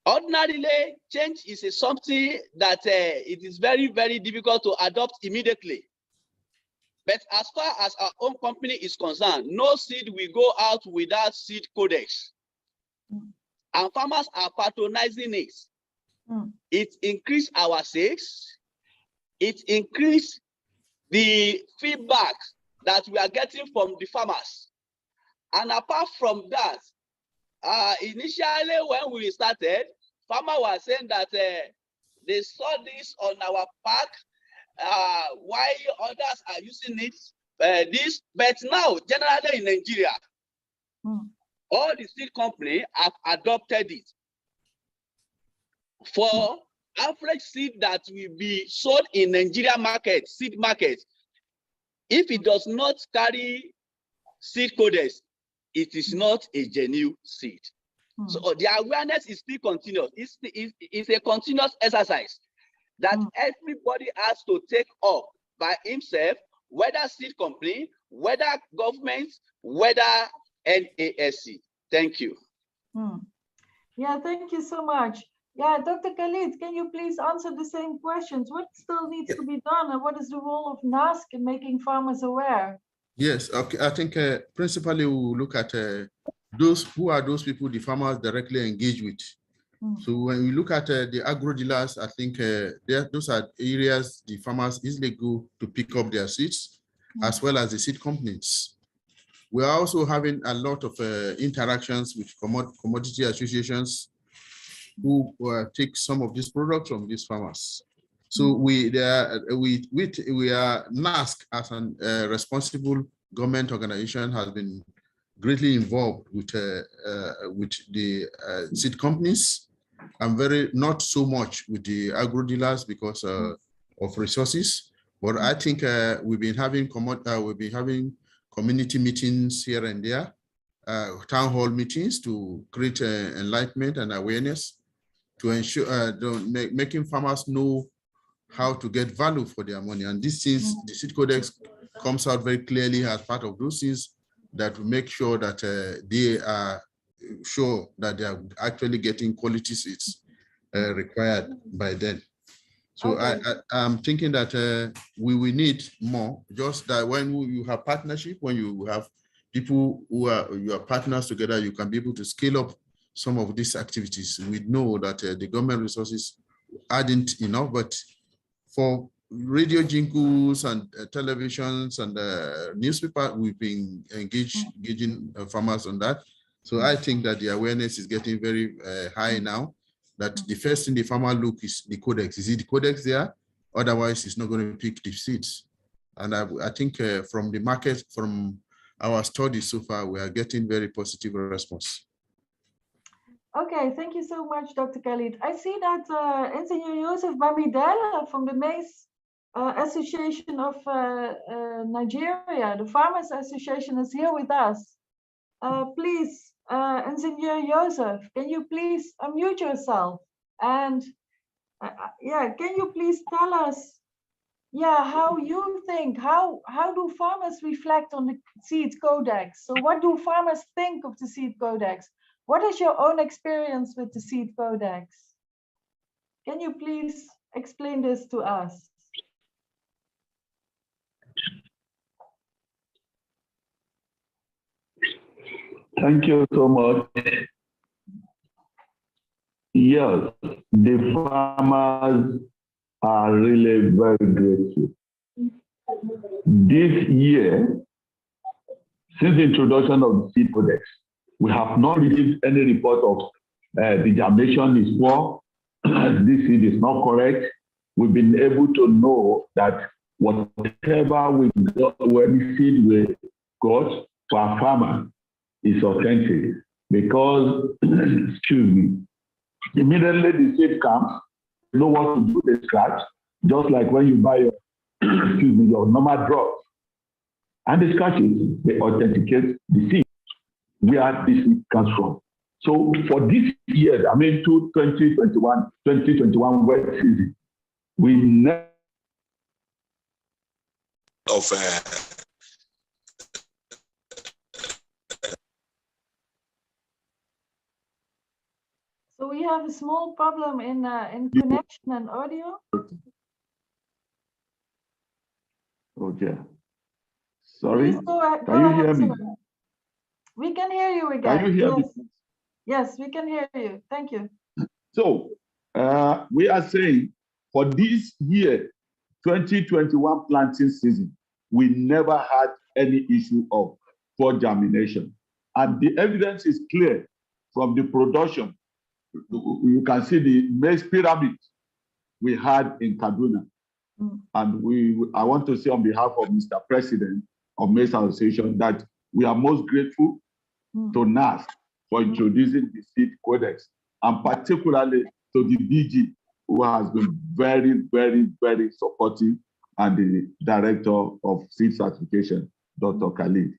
Ordinarily, change is something that it is very, very difficult to adopt immediately. But as far as our own company is concerned, no seed will go out without Seed Codex. And farmers are patronizing it. It increased our sales. It increased the feedback that we are getting from the farmers. And apart from that, initially when we started, farmers were saying that they saw this on our pack, why others are using it, but now, generally in Nigeria, all the seed companies have adopted it. For average seed that will be sold in Nigeria market, seed market, if it does not carry Seed Codex, it is not a genuine seed. So the awareness is still continuous. It's a continuous exercise that everybody has to take up by himself, whether seed company, whether government, whether NASC. Thank you. Yeah, thank you so much. Yeah, Dr. Khalid, can you please answer the same questions? What still needs to be done, and what is the role of NASC in making farmers aware? Yes, okay. I think principally we will look at those people the farmers directly engage with. So when we look at the agro dealers, I think those are areas the farmers easily go to pick up their seeds, as well as the seed companies. We are also having a lot of interactions with commodity associations who take some of these products from these farmers. So we are NASC as a responsible government organization has been greatly involved with the seed companies, and not so much with the agro dealers because of resources. But I think we've been having community meetings here and there, town hall meetings to create enlightenment and awareness to ensure making farmers know how to get value for their money. And these things, the Seed Codex comes out very clearly as part of those things that will make sure that they are sure that they are actually getting quality seeds required by them. So I'm thinking that we will need more, just that when you have partnership, when you have people who are your partners together, you can be able to scale up some of these activities. We know that the government resources aren't enough, but for radio jingles and televisions and newspaper, we've been engaging farmers on that. So I think that the awareness is getting very high now, that the first thing the farmer look is the codex. Is it the codex there? Otherwise, it's not going to pick the seeds. And I think from the market, from our studies so far, we are getting very positive response. Okay, thank you so much, Dr. Khalid. I see that Engineer Joseph Bamidele from the Maize Association of Nigeria, the Farmers Association, is here with us. Please, Engineer Joseph, can you please unmute yourself? And yeah, can you please tell us, how you think, how do farmers reflect on the Seed Codex? So what do farmers think of the Seed Codex? What is your own experience with the Seed Codex? Can you please explain this to us? Thank you so much. Yes, the farmers are really very grateful. This year, since the introduction of the Seed Codex, we have not received any report of the germination is poor, this seed is not correct. We've been able to know that whatever we got, when seed we got for our farmer is authentic because, excuse me, immediately the seed comes, you know what to do, they scratch, just like when you buy your, excuse me, your normal drugs. And they scratch it, they authenticate the seed, where this seed comes from. So for this year, I mean, to 2021 wet season, we never of So we have a small problem in connection and audio. Okay. Sorry. Please go ahead. Can you hear me? Sir. We can hear you again. Can you hear yes. me? Yes, we can hear you. Thank you. So we are saying for this year, 2021 planting season, we never had any issue of poor germination. And the evidence is clear from the production. You can see the maize pyramid we had in Kaduna. And I want to say on behalf of Mr. President of Maize Association that we are most grateful to NAS for introducing the Seed Codex, and particularly to the DG, who has been very, very, very supportive, and the Director of Seed Certification, Dr. Khalid.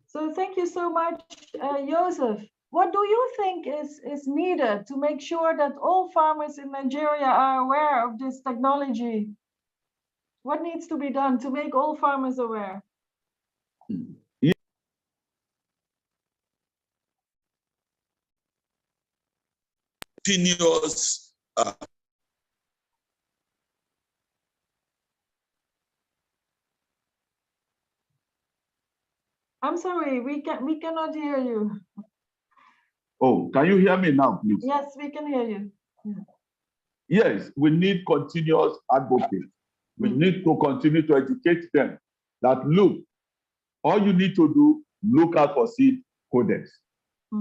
So thank you so much, Joseph. What do you think is needed to make sure that all farmers in Nigeria are aware of this technology? What needs to be done to make all farmers aware? continuous I'm sorry, we cannot hear you. Oh, can you hear me now, please? Yes, we can hear you. Yes, we need continuous advocacy. We need to continue to educate them that, look, all you need to do, look out for Seed Codex.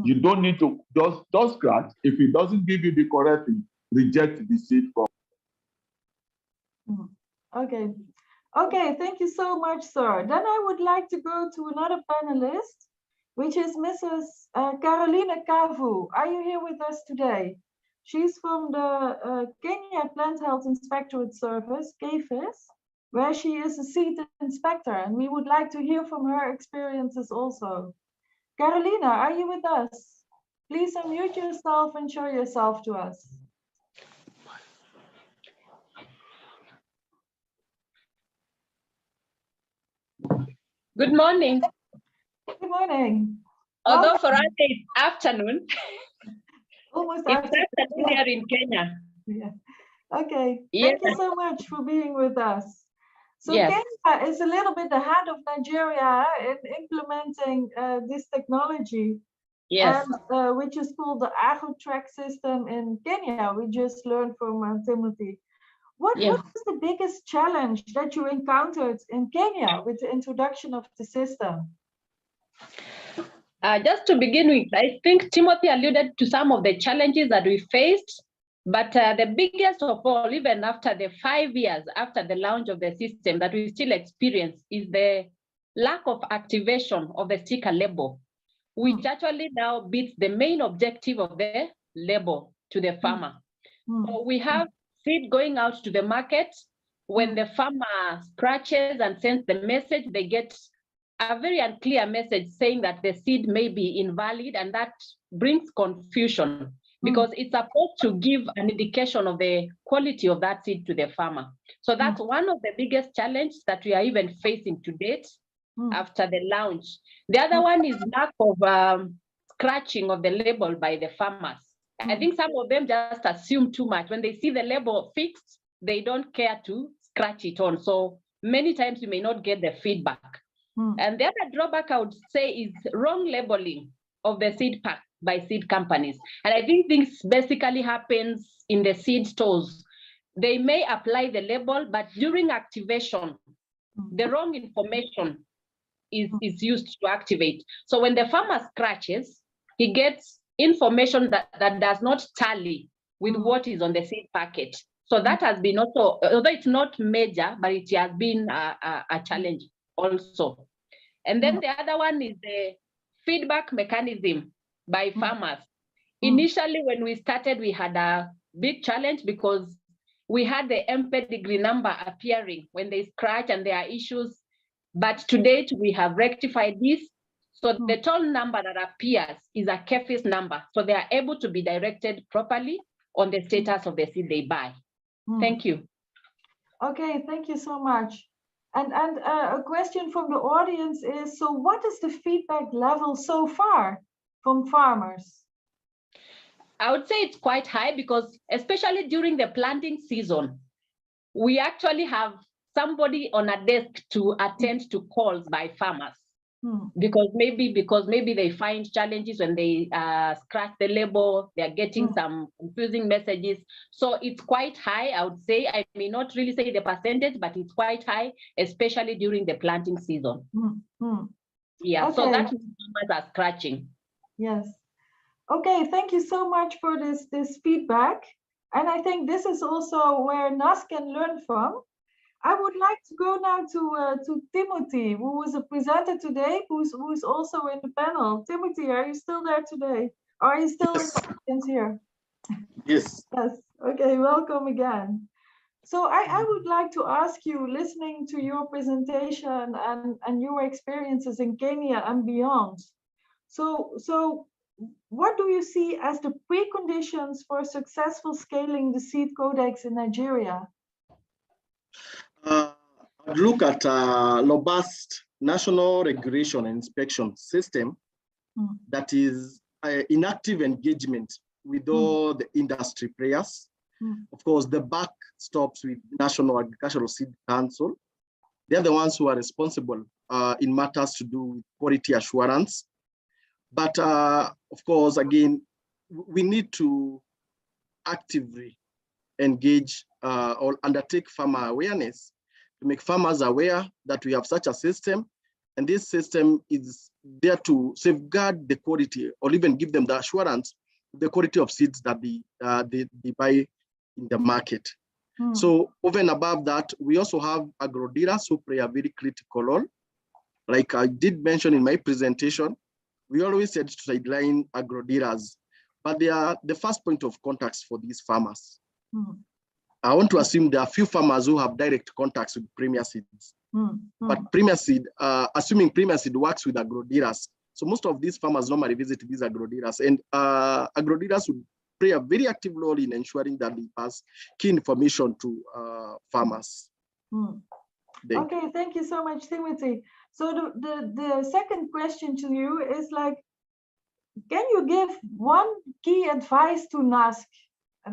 You don't need to just scratch. If it doesn't give you the correct thing, reject the seed from. Okay. Okay, thank you so much, sir. Then I would like to go to another panelist, which is Mrs. Caroline Kavu. Are you here with us today? She's from the Kenya Plant Health Inspectorate Service, KFIS, where she is a seed inspector, and we would like to hear from her experiences also. Carolina, are you with us? Please unmute yourself and show yourself to us. Good morning. Good morning. Although for us it's afternoon. Almost it's afternoon here in Kenya. Yeah. Okay. Thank you so much for being with us. So Kenya is a little bit ahead of Nigeria in implementing this technology. Yes. And, which is called the AgroTrack system in Kenya. We just learned from Timothy. What was the biggest challenge that you encountered in Kenya with the introduction of the system? Just to begin with, I think Timothy alluded to some of the challenges that we faced, but the biggest of all, even after the 5 years after the launch of the system that we still experience, is the lack of activation of the sticker label, which actually now beats the main objective of the label to the farmer. So we have seed going out to the market. When the farmer scratches and sends the message, they get a very unclear message saying that the seed may be invalid, and that brings confusion because it's supposed to give an indication of the quality of that seed to the farmer. So that's one of the biggest challenges that we are even facing to date after the launch. The other one is lack of scratching of the label by the farmers. I think some of them just assume too much. When they see the label fixed, they don't care to scratch it on. So many times you may not get the feedback. And the other drawback I would say is wrong labeling of the seed pack by seed companies. And I think this basically happens in the seed stores. They may apply the label, but during activation, the wrong information is used to activate. So when the farmer scratches, he gets information that does not tally with what is on the seed packet. So that has been also, although it's not major, but it has been a challenge also. And then the other one is the feedback mechanism by farmers. Initially, when we started, we had a big challenge because we had the M pedigree number appearing when they scratch and there are issues. But to date, we have rectified this. So the toll number that appears is a KEFIS number. So they are able to be directed properly on the status of the seed they buy. Thank you. Okay, thank you so much. And a question from the audience is, so what is the feedback level so far from farmers? I would say it's quite high because especially during the planting season, we actually have somebody on a desk to attend to calls by farmers. Because maybe they find challenges when they scratch the label, they're getting some confusing messages. So it's quite high, I would say. I may not really say the percentage, but it's quite high, especially during the planting season. Yeah, okay. So that farmers are scratching. Yes. Okay, thank you so much for this feedback. And I think this is also where NAS can learn from. I would like to go now to Timothy, who was a presenter today, who's also in the panel. Timothy, are you still there today? Or are you still in the audience here? Yes. Yes. Okay, welcome again. So I would like to ask you, listening to your presentation and your experiences in Kenya and beyond. So what do you see as the preconditions for successful scaling the SEEDCODEX in Nigeria? I'd look at a robust national regulation and inspection system that is in active engagement with all the industry players. Of course, the buck stops with National Agricultural Seed Council. They're the ones who are responsible in matters to do with quality assurance. But of course, again, we need to actively engage or undertake farmer awareness to make farmers aware that we have such a system, and this system is there to safeguard the quality or even give them the assurance of the quality of seeds that they buy in the market. So over and above that, we also have agro dealers who play a very critical role. Like I did mention in my presentation, we always said to sideline agro dealers, but they are the first point of contacts for these farmers. I want to assume there are few farmers who have direct contacts with Premier Seeds. But Premier Seed, assuming Premier Seed works with agro dealers, so most of these farmers normally visit these agro dealers, and agro dealers would play a very active role in ensuring that they pass key information to farmers. Okay, thank you so much, Timothy. So the second question to you is like, can you give one key advice to NASC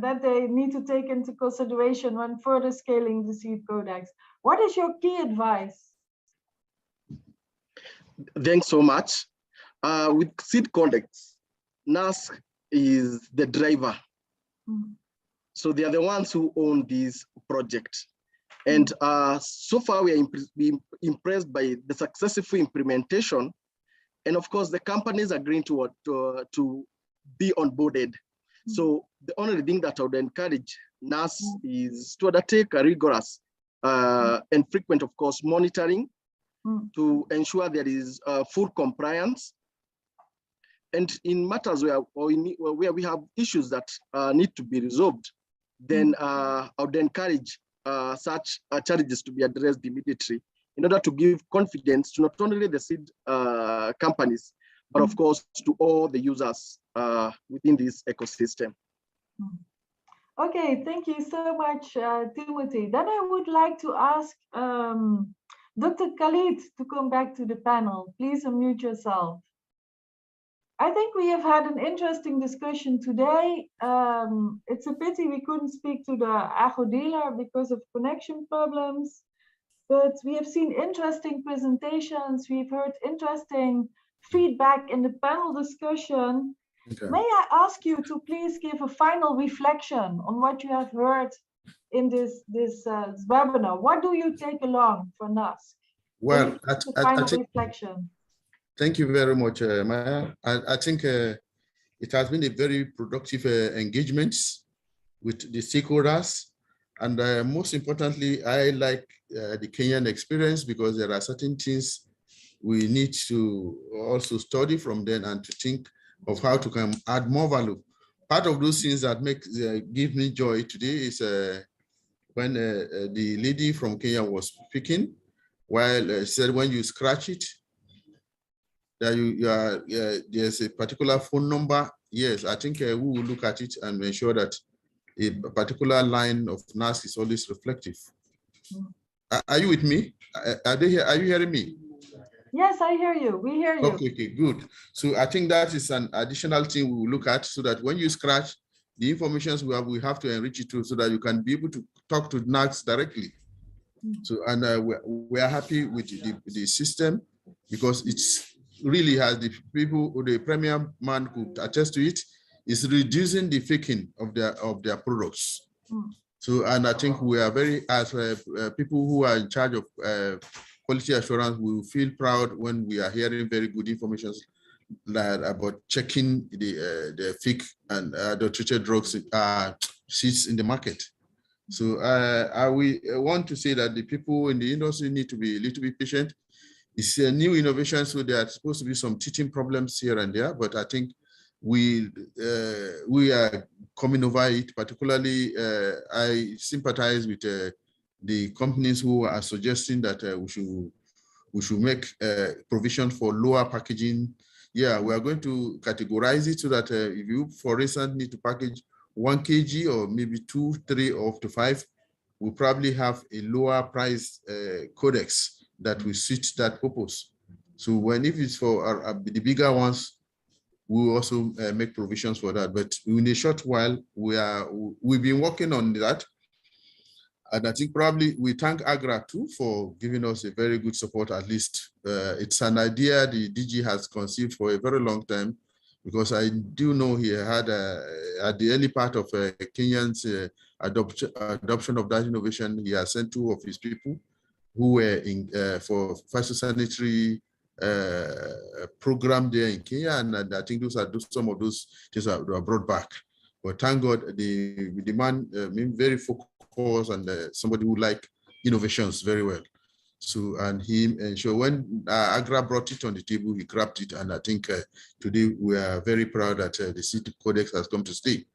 that they need to take into consideration when further scaling the SEEDCODEX? What is your key advice? Thanks so much. With SEEDCODEX, NASC is the driver. So they are the ones who own this project. And so far we are impressed by the successful implementation. And of course, the companies agreeing to be onboarded. So the only thing that I would encourage NAS is to undertake a rigorous and frequent, of course, monitoring to ensure there is full compliance. And in matters where we have issues that need to be resolved, then I would encourage such challenges to be addressed immediately in order to give confidence to not only the seed companies, but of course to all the users within this ecosystem. Okay, thank you so much, Timothy. Then I would like to ask Dr. Khalid to come back to the panel. Please unmute yourself. I think we have had an interesting discussion today. It's a pity we couldn't speak to the agro dealer because of connection problems, but we have seen interesting presentations. We've heard interesting feedback in the panel discussion. Okay. May I ask you to please give a final reflection on what you have heard in this webinar? What do you take along for NASC? Well, final reflection. Thank you very much, Maya. I think it has been a very productive engagement with the stakeholders. And most importantly, I like the Kenyan experience because there are certain things we need to also study from them and to think of how to add more value. Part of those things that give me joy today is when the lady from Kenya was speaking, while she said when you scratch it, that there's a particular phone number. Yes, I think we will look at it and ensure that a particular line of NAS is always reflective. Are you with me? Are you hearing me? Yes, I hear you. We hear you. Okay, good. So I think that is an additional thing we will look at, so that when you scratch the information we have to enrich it to, so that you can be able to talk to NAS directly. So, and we are happy with the system, because it's really has the people, the premier man could attest to it, is reducing the faking of their products. So, and I think we are very, as people who are in charge of quality assurance, we will feel proud when we are hearing very good information about checking the fake and adulterated drugs seeds in the market. So we want to say that the people in the industry need to be a little bit patient. It's a new innovation, so there are supposed to be some teaching problems here and there, but I think we are coming over it. Particularly, I sympathize with the companies who are suggesting that we should make provision for lower packaging. Yeah, we are going to categorize it so that if you, for instance, need to package 1 kg or maybe 2, 3, or up to 5, we probably have a lower price codex that will suit that purpose. So when, if it's for the bigger ones, we will also make provisions for that. But in a short while, we've been working on that. And I think probably we thank AGRA too for giving us a very good support. At least it's an idea the DG has conceived for a very long time, because I do know he had at the early part of Kenyan's adoption of that innovation, he has sent 2 of his people who were in for phytosanitary program there in Kenya, and I think some of those things were brought back. But thank God, the man very focused and somebody who like innovations very well. So, and so when AGRA brought it on the table, he grabbed it, and I think today we are very proud that the SEEDCODEX has come to stay.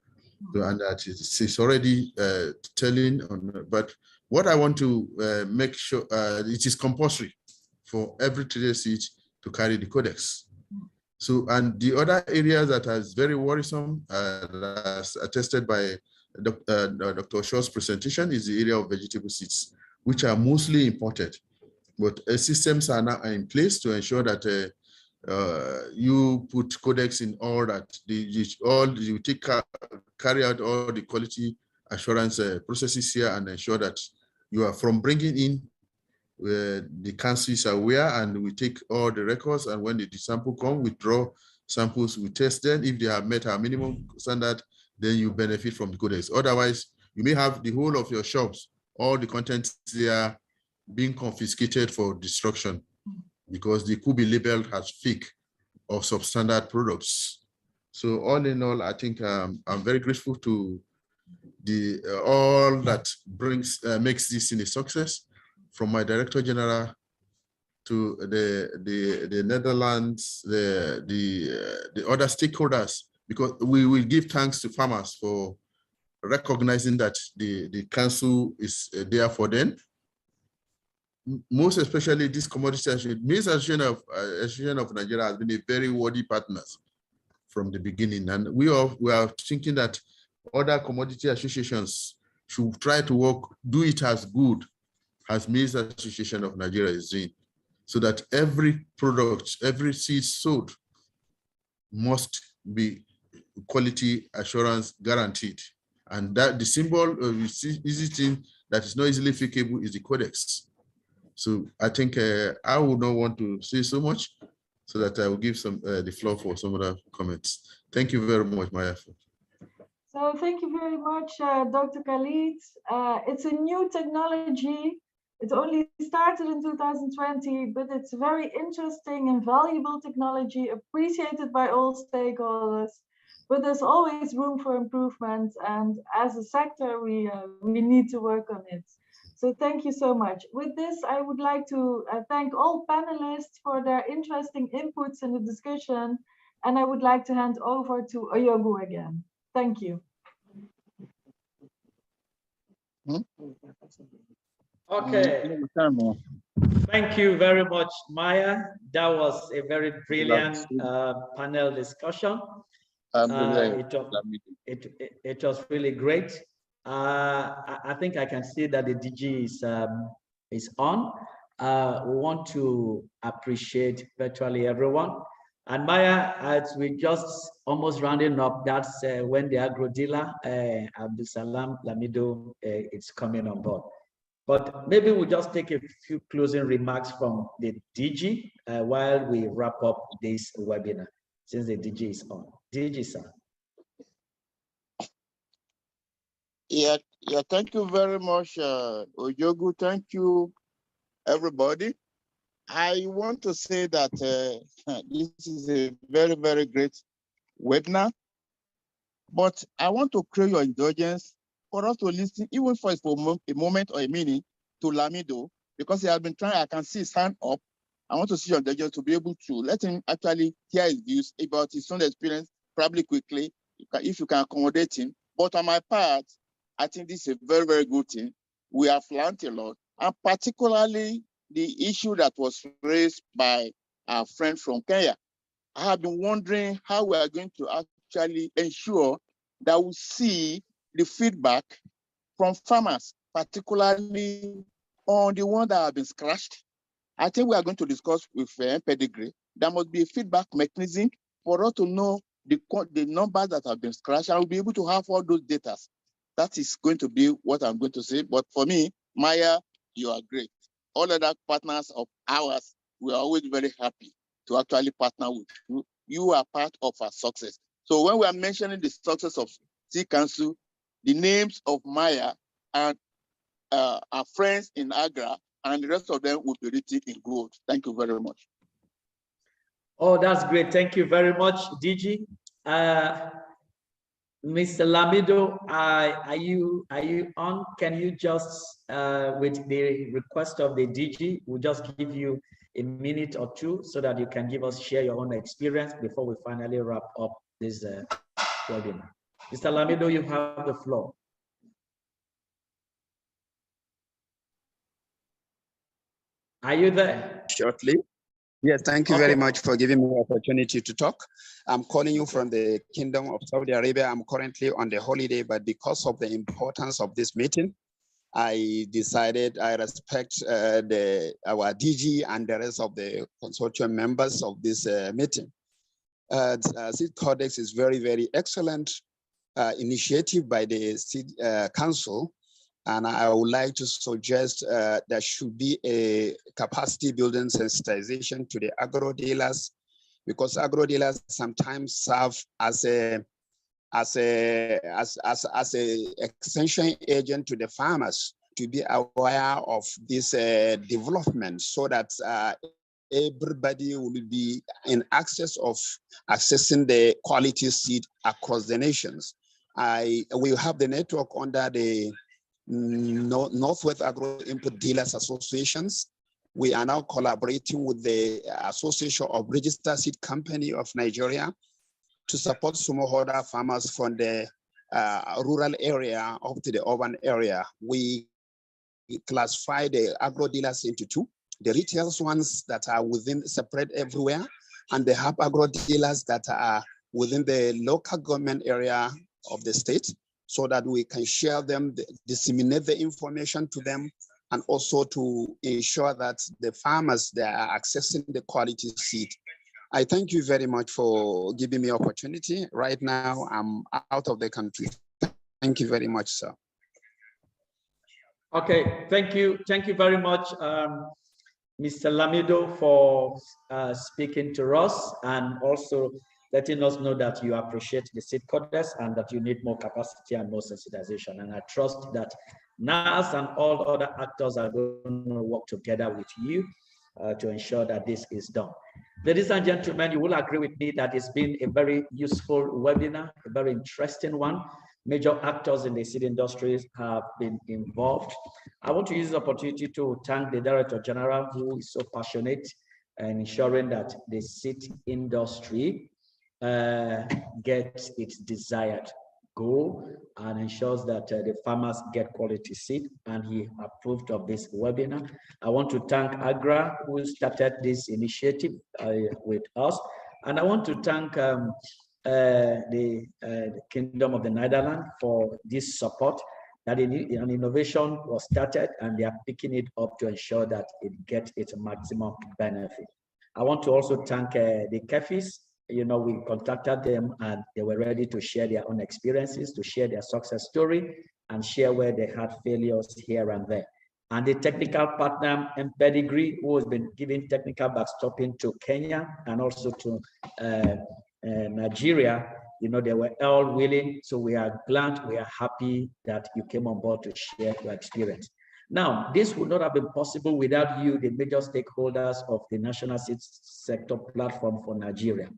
So, and that it's already telling on. But what I want to make sure it is compulsory for every traded seed to carry the codex. So, and the other area that is very worrisome, as attested by Dr. Shaw's presentation, is the area of vegetable seeds, which are mostly imported. But systems are now in place to ensure that you put codex in all that, you carry out all the quality assurance processes here, and ensure that you are from bringing in the council is aware, and we take all the records, and when the sample come, we draw samples, we test them. If they have met our minimum standard, then you benefit from the codex. Otherwise, you may have the whole of your shops, all the contents there being confiscated for destruction, because they could be labeled as fake or substandard products. So all in all, I think I'm very grateful to all that makes this in a success, from my Director General to the Netherlands, the other stakeholders, because we will give thanks to farmers for recognizing that the council is there for them. Most especially this commodity association of Nigeria has been a very worthy partner from the beginning, and we are thinking that other commodity associations should try to do it as good as Maize Association of Nigeria is doing, so that every product, every seed sold must be quality assurance guaranteed. And that the symbol of easy thing that is not easily fakeable is the codex. So I think I would not want to say so much, so that I will give the floor for some other comments. Thank you very much, Maya. So thank you very much, Dr. Khalid. It's a new technology. It only started in 2020, but it's very interesting and valuable technology, appreciated by all stakeholders. but there's always room for improvement. And as a sector, we need to work on it. So thank you so much. With this, I would like to thank all panelists for their interesting inputs in the discussion. And I would like to hand over to Oyogu again. Thank you. Okay. Thank you very much, Maya. That was a very brilliant panel discussion. It was really great. I think I can see that the DG is on. We want to appreciate virtually everyone. And Maya, as we just almost rounding up, that's when the agro dealer, Abdul Salam Lamido, is coming on board. But maybe we'll just take a few closing remarks from the DG while we wrap up this webinar, since the DG is on. DG, sir. Yeah, thank you very much, Oyogu. Thank you, everybody. I want to say that this is a very, very great webinar, but I want to crave your indulgence for us to listen, even for a moment or a minute, to Lamido, because he has been trying. I can see his hand up. I want to see your indulgence to be able to let him actually hear his views about his own experience, probably quickly, if you can accommodate him. But on my part, I think this is a very, very good thing. We have learned a lot, and particularly the issue that was raised by our friend from Kenya. I have been wondering how we are going to actually ensure that we see the feedback from farmers, particularly on the ones that have been scratched. I think we are going to discuss with Pedigree. There must be a feedback mechanism for us to know the numbers that have been scratched, and we'll be able to have all those data. That is going to be what I'm going to say. But for me, Maya, you are great. All other partners of ours, we are always very happy to actually partner with you. You are part of our success. So when we are mentioning the success of Seed Council, the names of Maya and our friends in Agra and the rest of them will be written in gold. Thank you very much. Oh, that's great. Thank you very much, DG. Mr. Lamido, are you on? Can you just, with the request of the DG, we'll just give you a minute or two so that you can share your own experience before we finally wrap up this webinar. Mr. Lamido, you have the floor. Are you there? Shortly. Yes, thank you very much for giving me the opportunity to talk. I'm calling you from the Kingdom of Saudi Arabia. I'm currently on the holiday, but because of the importance of this meeting, I decided I respect our DG and the rest of the consortium members of this meeting. SEEDCODEX is very, very excellent initiative by the Seed Council. And I would like to suggest there should be a capacity building sensitization to the agro dealers, because agro dealers sometimes serve as a extension agent to the farmers to be aware of this development, so that everybody will be in access of accessing the quality seed across the nations. We have the network under the Northwest Agro Input Dealers Associations. We are now collaborating with the Association of Registered Seed Company of Nigeria to support smallholder farmers from the rural area up to the urban area. We classify the agro dealers into two: the retail ones that are within separate everywhere, and the hub agro dealers that are within the local government area of the state, so that we can share them, disseminate the information to them, and also to ensure that the farmers, they are accessing the quality seed. I thank you very much for giving me opportunity. Right now, I'm out of the country. Thank you very much, sir. Okay, thank you. Thank you very much, Mr. Lamido, for speaking to us and also letting us know that you appreciate the SEEDCODEX and that you need more capacity and more sensitization. And I trust that NAS and all other actors are going to work together with you to ensure that this is done. Ladies and gentlemen, you will agree with me that it's been a very useful webinar, a very interesting one. Major actors in the seed industries have been involved. I want to use the opportunity to thank the Director General, who is so passionate in ensuring that the seed industry gets its desired goal and ensures that the farmers get quality seed, and he approved of this webinar. I want to thank AGRA, who started this initiative with us, and I want to thank the Kingdom of the Netherlands for this support, that an innovation was started and they are picking it up to ensure that it gets its maximum benefit. I want to also thank the KEFIs. You know, we contacted them and they were ready to share their own experiences, to share their success story and share where they had failures here and there. And the technical partner, Pedigree, who has been giving technical backstopping to Kenya and also to Nigeria, you know, they were all willing. So we are glad, we are happy that you came on board to share your experience. Now, this would not have been possible without you, the major stakeholders of the National Seed Sector Platform for Nigeria.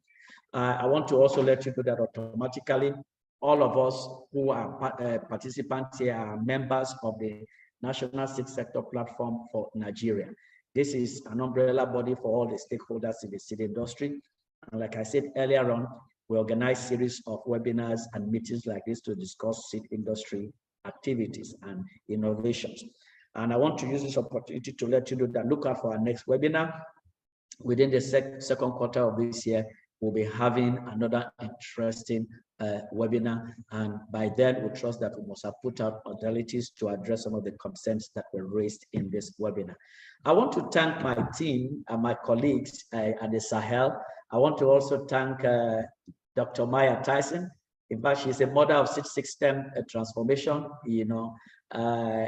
I want to also let you know that automatically, all of us who are participants here are members of the National Seed Sector Platform for Nigeria. This is an umbrella body for all the stakeholders in the seed industry. And like I said earlier on, we organize series of webinars and meetings like this to discuss seed industry activities and innovations. And I want to use this opportunity to let you know that look out for our next webinar. Within the second quarter of this year, we'll be having another interesting webinar. And by then, we trust that we must have put out modalities to address some of the concerns that were raised in this webinar. I want to thank my team and my colleagues at the Sahel. I want to also thank Dr. Maya Tyson. In fact, she's a mother of seed system transformation, you know,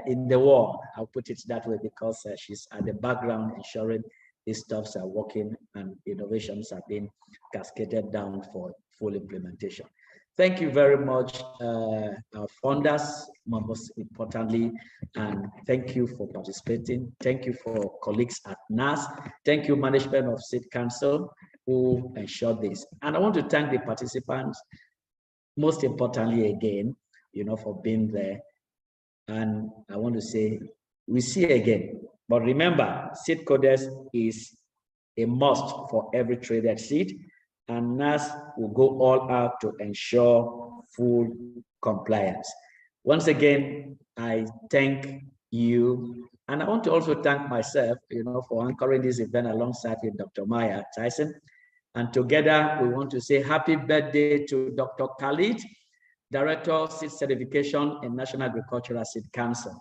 in the war. I'll put it that way because she's at the background ensuring these stuffs are working and innovations are being cascaded down for full implementation. Thank you very much, our funders, most importantly, and thank you for participating. Thank you for colleagues at NAS. Thank you, management of Seed Council, who ensured this. And I want to thank the participants, most importantly, again, you know, for being there. And I want to say, we see you again. But remember, SEEDCODEX is a must for every traded seed, and NAS will go all out to ensure full compliance. Once again, I thank you. And I want to also thank myself, you know, for anchoring this event alongside with Dr. Maya Tyson. And together, we want to say happy birthday to Dr. Khalid, Director of Seed Certification and National Agricultural Seed Council.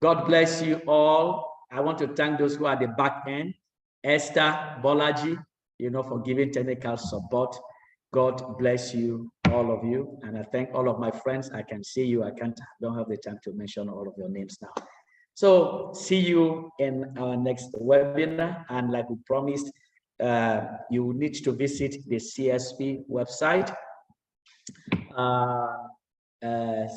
God bless you all. I want to thank those who are at the back end, Esther, Bolaji, you know, for giving technical support. God bless you, all of you. And I thank all of my friends. I can see you. Don't have the time to mention all of your names now. So see you in our next webinar. And like we promised, you need to visit the CSP website,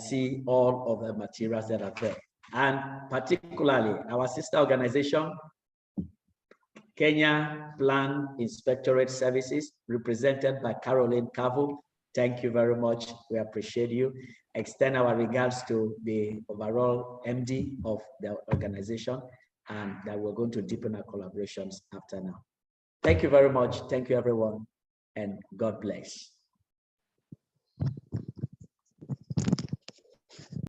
see all of the materials that are there. And particularly our sister organization, Kenya Plant Inspectorate Services, represented by Caroline Kavu. Thank you very much. We appreciate you. Extend our regards to the overall MD of the organization, and that we're going to deepen our collaborations after now. Thank you very much. Thank you, everyone, and God bless.